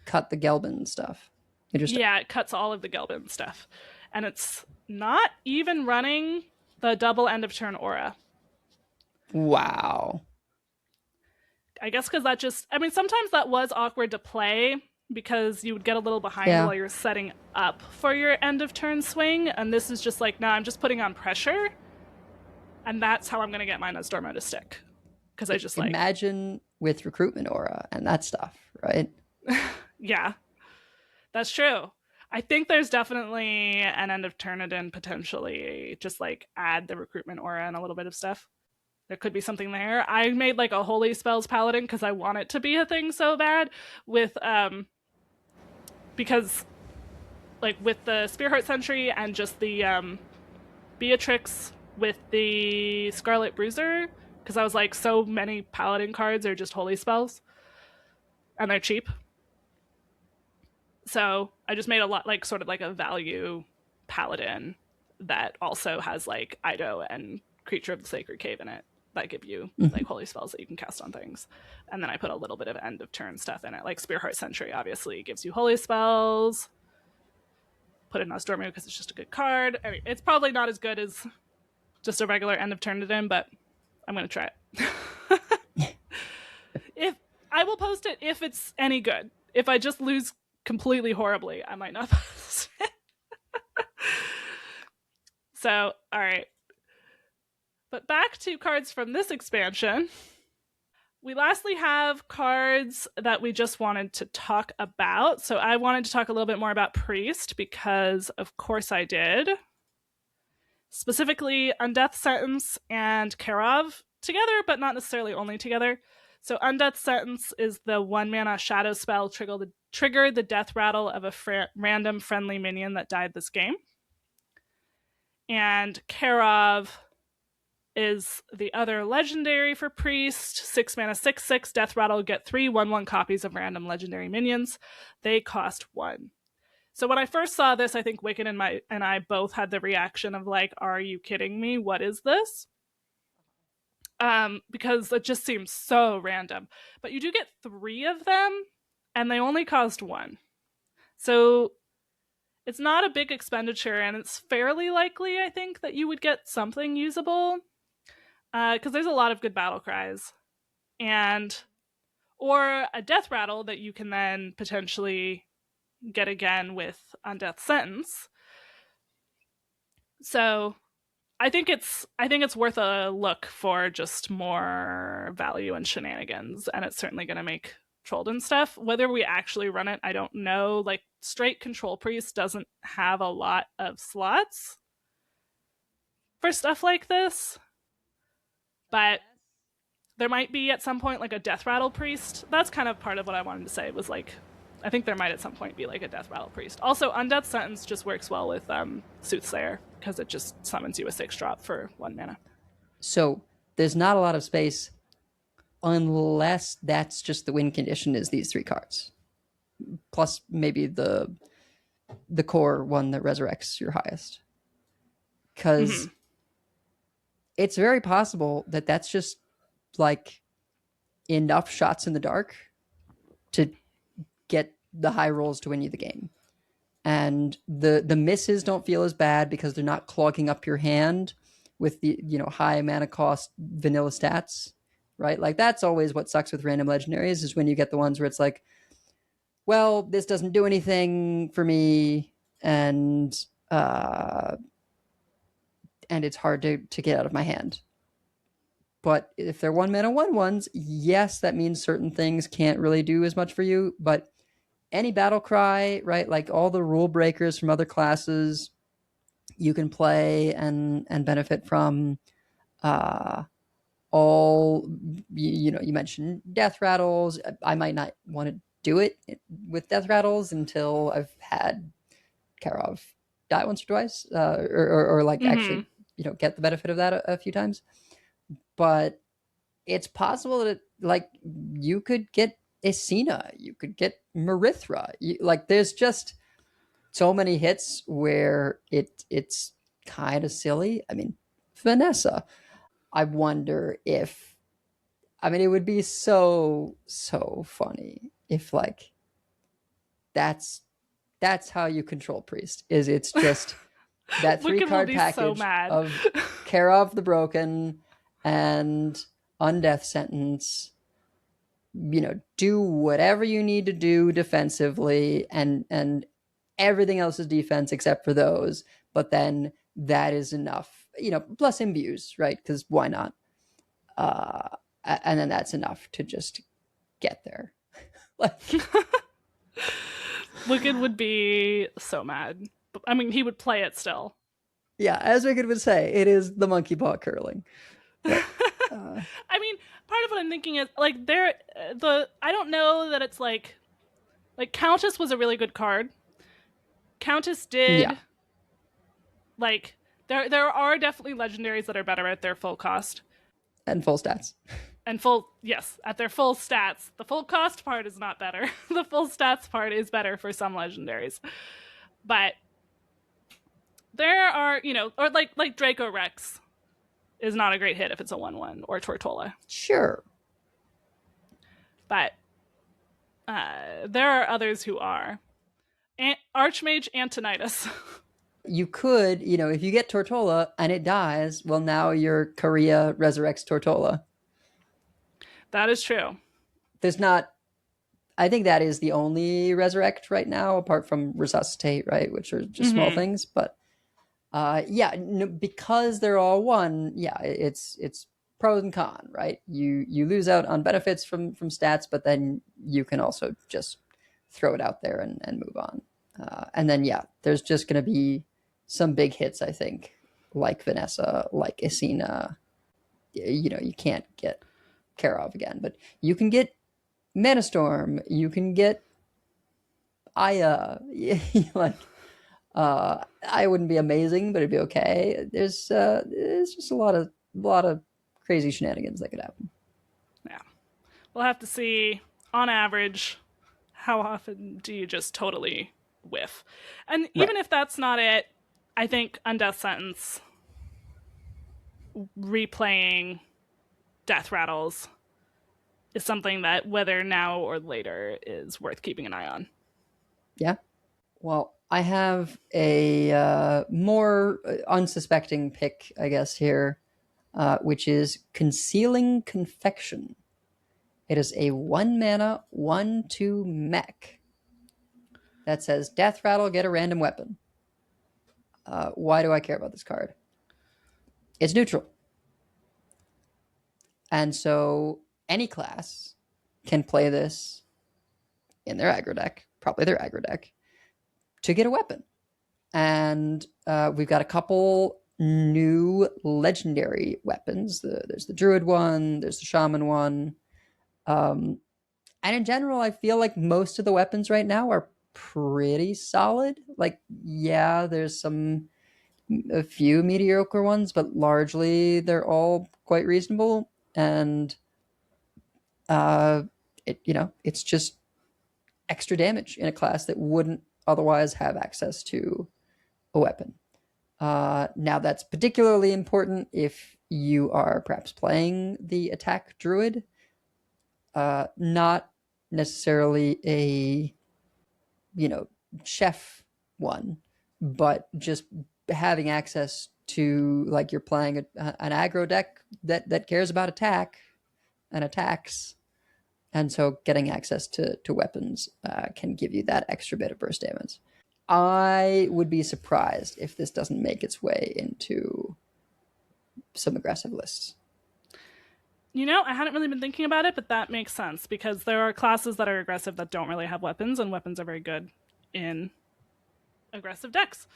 Cut the Gelbin stuff. Interesting. Yeah, it cuts all of the Gelbin stuff. And it's not even running the double end of turn aura. Wow. I guess because sometimes that was awkward to play because you would get a little behind while you're setting up for your end of turn swing. And this is just like, I'm just putting on pressure. And that's how I'm going to get my Nozdormu to stick. Because I just imagine with recruitment aura and that stuff, right? Yeah, that's true. I think there's definitely an End of Eternidin potentially just like add the recruitment aura and a little bit of stuff. There could be something there. I made like a Holy Spells Paladin because I want it to be a thing so bad with because like with the Spearheart Sentry and just the Beatrix with the Scarlet Bruiser because I was like, so many paladin cards are just holy spells, and they're cheap. So I just made a lot, like, sort of like a value paladin that also has like Ido and Creature of the Sacred Cave in it that give you like holy spells that you can cast on things. And then I put a little bit of end of turn stuff in it, like Spearheart Sentry obviously gives you holy spells. Put in Nostormu because it's just a good card. I mean, it's probably not as good as just a regular end of turn it in, but I'm gonna try it. If I will post it if it's any good. If I just lose completely horribly, I might not post it. So, all right. But back to cards from this expansion. We lastly have cards that we just wanted to talk about. So I wanted to talk a little bit more about Priest because, of course, I did. Specifically, Undeath Sentence and Karov together, but not necessarily only together. So Undeath Sentence is the 1-mana shadow spell trigger the death rattle of a random friendly minion that died this game. And Karov is the other legendary for Priest. 6 mana, 6/6, death rattle, get 3 1/1 copies of random legendary minions. They cost 1. So when I first saw this, I think Wicked and I both had the reaction of like, are you kidding me? What is this? Because it just seems so random. But you do get 3 of them, and they only cost 1. So it's not a big expenditure, and it's fairly likely, I think, that you would get something usable. Because there's a lot of good battle cries. Or a death rattle that you can then potentially get again with Undeath Sentence. So I think it's worth a look for just more value and shenanigans, and it's certainly going to make Trollden stuff. Whether we actually run it, I don't know. Like, straight Control Priest doesn't have a lot of slots for stuff like this, but there might be at some point like a Death Rattle Priest. That's kind of part of what I wanted to say, was like, I think there might at some point be like a Death Rattle Priest. Also, Undeath Sentence just works well with Soothsayer because it just summons you a 6-drop for 1 mana. So there's not a lot of space unless that's just the win condition is these 3 cards. Plus maybe the core one that resurrects your highest. Because it's very possible that that's just like enough shots in the dark to get the high rolls to win you the game. And the misses don't feel as bad because they're not clogging up your hand with the, you know, high mana cost vanilla stats, right? Like, that's always what sucks with random legendaries, is when you get the ones where it's like, well, this doesn't do anything for me, and it's hard to get out of my hand. But if they're 1 mana 1/1s, yes, that means certain things can't really do as much for you. But any battle cry, right? Like all the rule breakers from other classes, you can play and benefit from. All, you know, you mentioned death rattles. I might not want to do it with death rattles until I've had Karov die once or twice, or like actually, you know, get the benefit of that a few times. But it's possible that like you could get Escena, you could get Marithra. Like, there's just so many hits where it's kind of silly. I mean, Vanessa. I wonder if, I mean, it would be so funny if like that's how you control Priest. Is it's just that 3-card package of Karov the Broken and Undeath Sentence. You know, do whatever you need to do defensively, and everything else is defense except for those. But then that is enough. You know, plus imbues, right? Because why not? And then that's enough to just get there. Like, Wicked would be so mad. I mean, he would play it still. Yeah, as Wicked would say, it is the monkey paw curling. But, I mean, part of what I'm thinking is like I don't know that it's like Countess was a really good card. Countess did like there are definitely legendaries that are better at their full cost. And full stats. And yes, at their full stats. The full cost part is not better. The full stats part is better for some legendaries. But there are, or like Draco Rex is not a great hit if it's a 1/1, or Tortola. Sure. But there are others who are. Archmage Antonidas. You could, if you get Tortola and it dies, well, now your Korea resurrects Tortola. That is true. There's not, I think that is the only resurrect right now, apart from resuscitate, right? Which are just small things. But because they're all one, it's pros and cons, right? You lose out on benefits from stats, but then you can also just throw it out there and move on. And then, there's just going to be some big hits, I think, like Vanessa, like Isina. You can't get care of again, but you can get Mana Storm, you can get Aya. I wouldn't be amazing, but it'd be okay. There's just a lot of crazy shenanigans that could happen. Yeah, we'll have to see. On average, how often do you just totally whiff? And even if that's not it, I think Undeath Sentence, replaying Death Rattles, is something that, whether now or later, is worth keeping an eye on. Yeah. Well, I have a more unsuspecting pick, I guess, here, which is Concealing Confection. It is a 1-mana, 1/2 mech that says Death Rattle, get a random weapon. Why do I care about this card? It's neutral. And so any class can play this in their aggro deck, probably their aggro deck, to get a weapon. And we've got a couple new legendary weapons. There's the Druid one, there's the Shaman one. And in general, I feel like most of the weapons right now are pretty solid. Like, there's a few mediocre ones, but largely they're all quite reasonable. And it's just extra damage in a class that wouldn't otherwise have access to a weapon. Now that's particularly important if you are perhaps playing the attack druid, not necessarily a chef one, but just having access to, like, you're playing an aggro deck that cares about attack and attacks, and so getting access to weapons can give you that extra bit of burst damage. I would be surprised if this doesn't make its way into some aggressive lists. I hadn't really been thinking about it, but that makes sense, because there are classes that are aggressive that don't really have weapons, and weapons are very good in aggressive decks.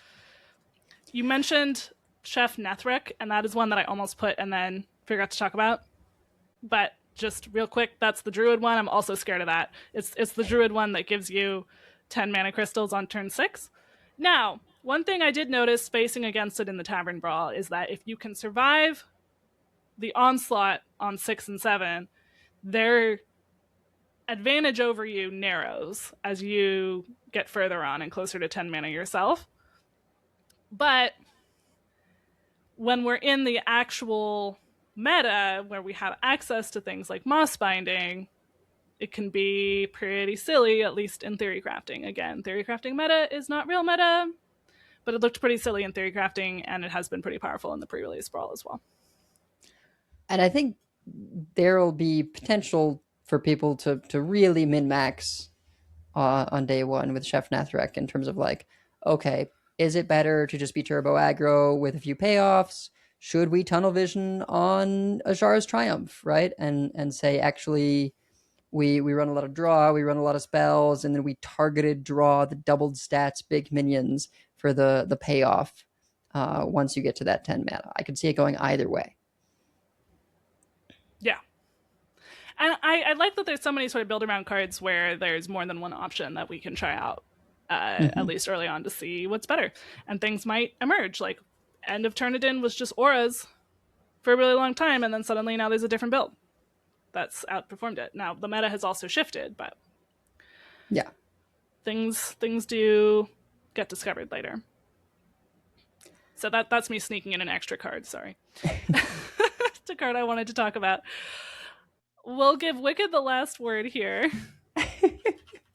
You mentioned Chef Nethrek, and that is one that I almost put and then forgot to talk about. But just real quick, that's the Druid one. I'm also scared of that. It's the Druid one that gives you 10 mana crystals on turn 6. Now, one thing I did notice facing against it in the Tavern Brawl is that if you can survive the onslaught on 6 and 7, their advantage over you narrows as you get further on and closer to 10 mana yourself. But when we're in the actual meta, where we have access to things like moss binding, it can be pretty silly, at least in theory crafting. Again, theory crafting meta is not real meta, but it looked pretty silly in theory crafting, and it has been pretty powerful in the pre-release brawl as well. And I think there will be potential for people to really min-max on day one with Chef Nethrek, in terms of, like, okay, is it better to just be turbo aggro with a few payoffs? Should we tunnel vision on Azhar's Triumph, right? And say, actually, we run a lot of draw, we run a lot of spells, and then we targeted draw the doubled stats big minions for the payoff once you get to that 10 mana. I could see it going either way. Yeah. And I like that there's so many sort of build around cards where there's more than one option that we can try out, at least early on, to see what's better. And things might emerge. Like, End of Turnedin was just auras for a really long time, and then suddenly now there's a different build that's outperformed it. Now the meta has also shifted, but Yeah. things do get discovered later. So that's me sneaking in an extra card. Sorry, it's a card I wanted to talk about. We'll give Wicked the last word here.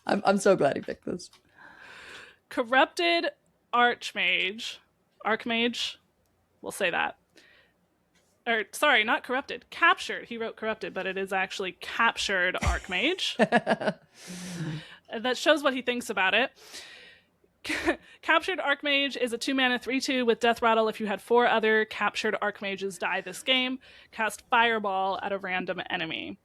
I'm so glad he picked this. Corrupted Archmage. Archmage? We'll say that. Or, sorry, not corrupted. Captured. He wrote corrupted, but it is actually captured Archmage. That shows what he thinks about it. Captured Archmage is a 2-mana 3/2 with Death Rattle. If you had 4 other captured Archmages die this game, cast Fireball at a random enemy.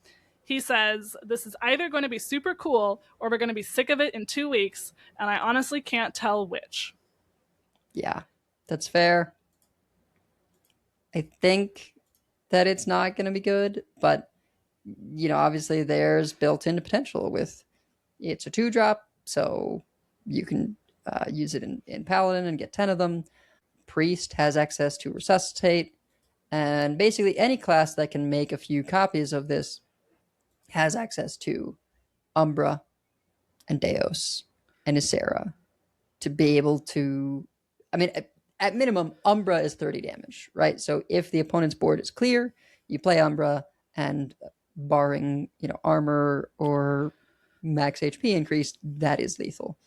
He says, this is either going to be super cool or we're going to be sick of it in 2 weeks, and I honestly can't tell which. Yeah, that's fair. I think that it's not going to be good, but, you know, obviously there's built-in potential with it's a 2-drop, so you can use it in Paladin and get 10 of them. Priest has access to Resuscitate, and basically any class that can make a few copies of this has access to Umbra and Deos and Ysera to be able to, I mean, at minimum, Umbra is 30 damage, right? So if the opponent's board is clear, you play Umbra, and barring, you know, armor or max HP increase, that is lethal.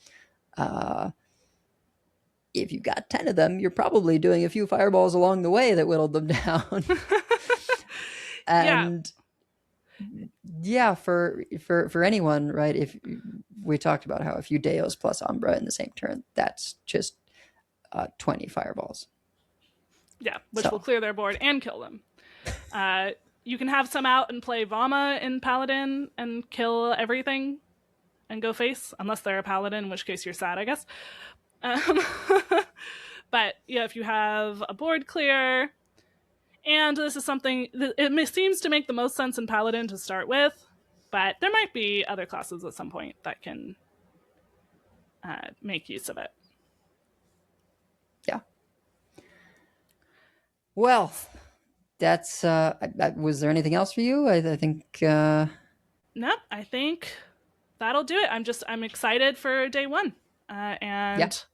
If you got 10 of them, you're probably doing a few fireballs along the way that whittled them down. And yeah, for anyone, right? If we talked about how if you Deos plus Umbra in the same turn, that's just 20 fireballs. Yeah, which will clear their board and kill them. You can have some out and play Vama in Paladin and kill everything and go face, unless they're a Paladin, in which case you're sad, I guess. But yeah, if you have a board clear, and this is something, it seems to make the most sense in Paladin to start with, but there might be other classes at some point that can make use of it. Yeah. Well, that's, was there anything else for you? I think... Nope, I think that'll do it. I'm excited for day 1 and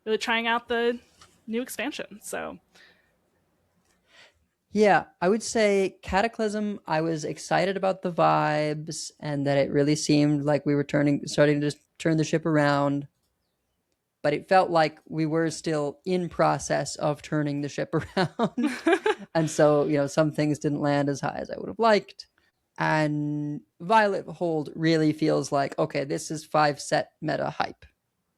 really trying out the new expansion, so... Yeah, I would say Cataclysm, I was excited about the vibes and that it really seemed like we were starting to turn the ship around. But it felt like we were still in process of turning the ship around. And so, you know, some things didn't land as high as I would have liked. And Violet Hold really feels like, okay, this is 5-set meta hype,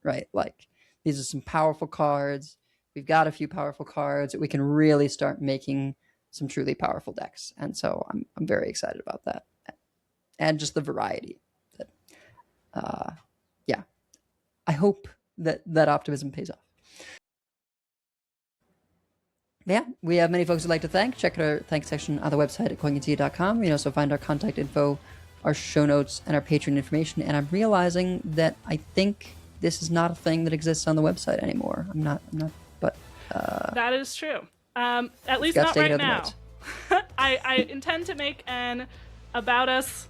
right? Like, these are some powerful cards. We've got a few powerful cards. We can really start making some truly powerful decks, and so I'm very excited about that, and just the variety. That, yeah, I hope that optimism pays off. Yeah, we have many folks who'd like to thank. Check out our thanks section on the website at Concede.com. You can also find our contact info, our show notes, and our Patreon information. And I'm realizing that I think this is not a thing that exists on the website anymore. I'm not, but that is true. At least not right now. I intend to make an About Us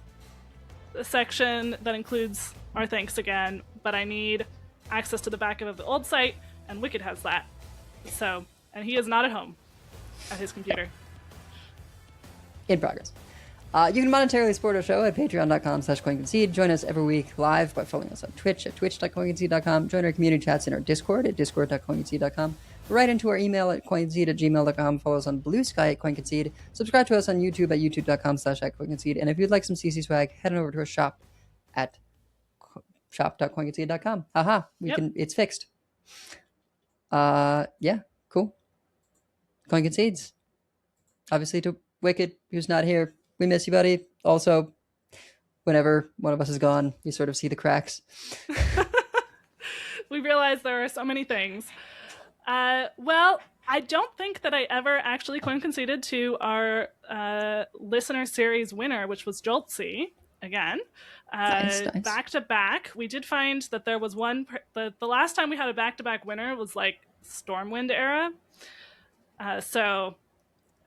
section that includes our thanks again, but I need access to the backup of the old site, and Wicked has that. So, and he is not at home at his computer. In progress. You can monetarily support our show at patreon.com/CoinConcede. Join us every week live by following us on Twitch at twitch.coinconcede.com. Join our community chats in our Discord at discord.coinconcede.com. Write into our email at coinconcede@gmail.com. Follow us on Blue Sky at CoinConcede. Subscribe to us on YouTube at youtube.com/@CoinConcede. And if you'd like some CC swag, head on over to our shop at shop.coinconcede.com. Haha, it's fixed. Yeah, cool. CoinConcedes. Obviously to Wicked, who's not here. We miss you, buddy. Also, whenever one of us is gone, you sort of see the cracks. We realize there are so many things. Well, I don't think that I ever actually conceded to our listener series winner, which was Joltsy, again. Nice. Back to back. We did find that there was one... the last time we had a back-to-back winner was like Stormwind era. So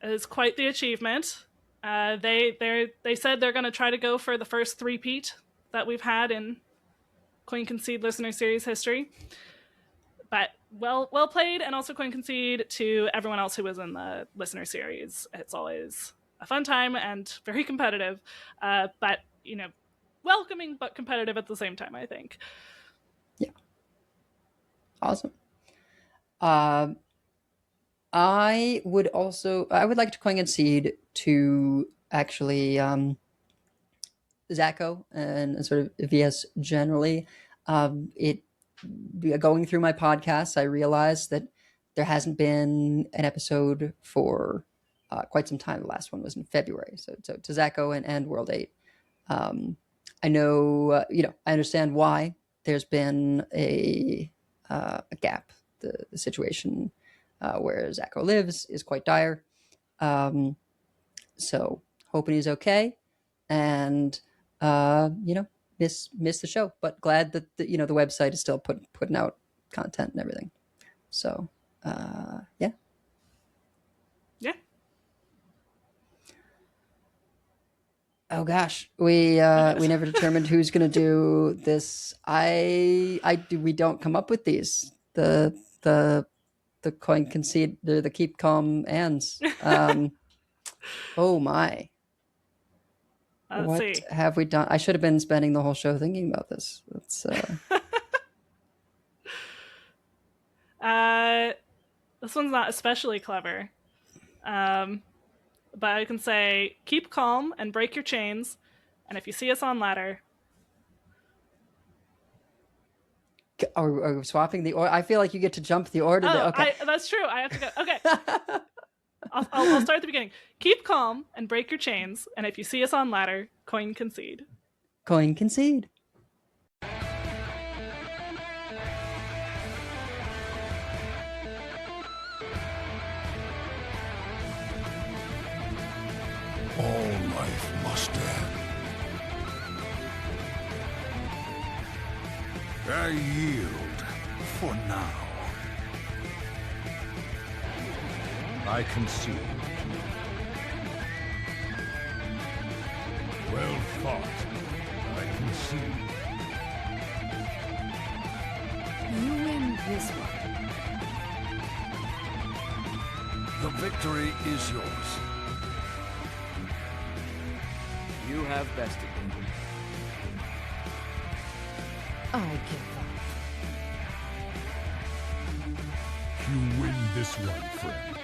is quite the achievement. They said they're going to try to go for the first three-peat that we've had in Coin Concede listener series history. But well played, and also Coin Concede to everyone else who was in the listener series. It's always a fun time and very competitive, but welcoming but competitive at the same time, I think. Yeah. Awesome. I would like to Coin Concede to actually Zacho and sort of VS generally. Going through my podcasts, I realized that there hasn't been an episode for quite some time. The last one was in February. So to Zacho and World 8. I know, I understand why there's been a gap. The situation where Zacho lives is quite dire. So hoping he's okay, and miss the show, but glad that the website is still putting out content and everything. So yeah. Oh gosh, we never determined who's gonna do this. We don't come up with these. The Coin Concede, the keep calm ands. Oh my. Let's see. Have we done? I should have been spending the whole show thinking about this. That's this one's not especially clever. But I can say, keep calm and break your chains, and if you see us on ladder. Are we swapping the order? I feel like you get to jump the order. Oh, okay. That's true. I have to go. Okay. I'll start at the beginning. Keep calm and break your chains, and if you see us on ladder, Coin Concede. Coin Concede. All life must end. I yield for now. I concede. Well fought. I concede. You win this one. The victory is yours. You have bested me. I give up. You win this one, friend.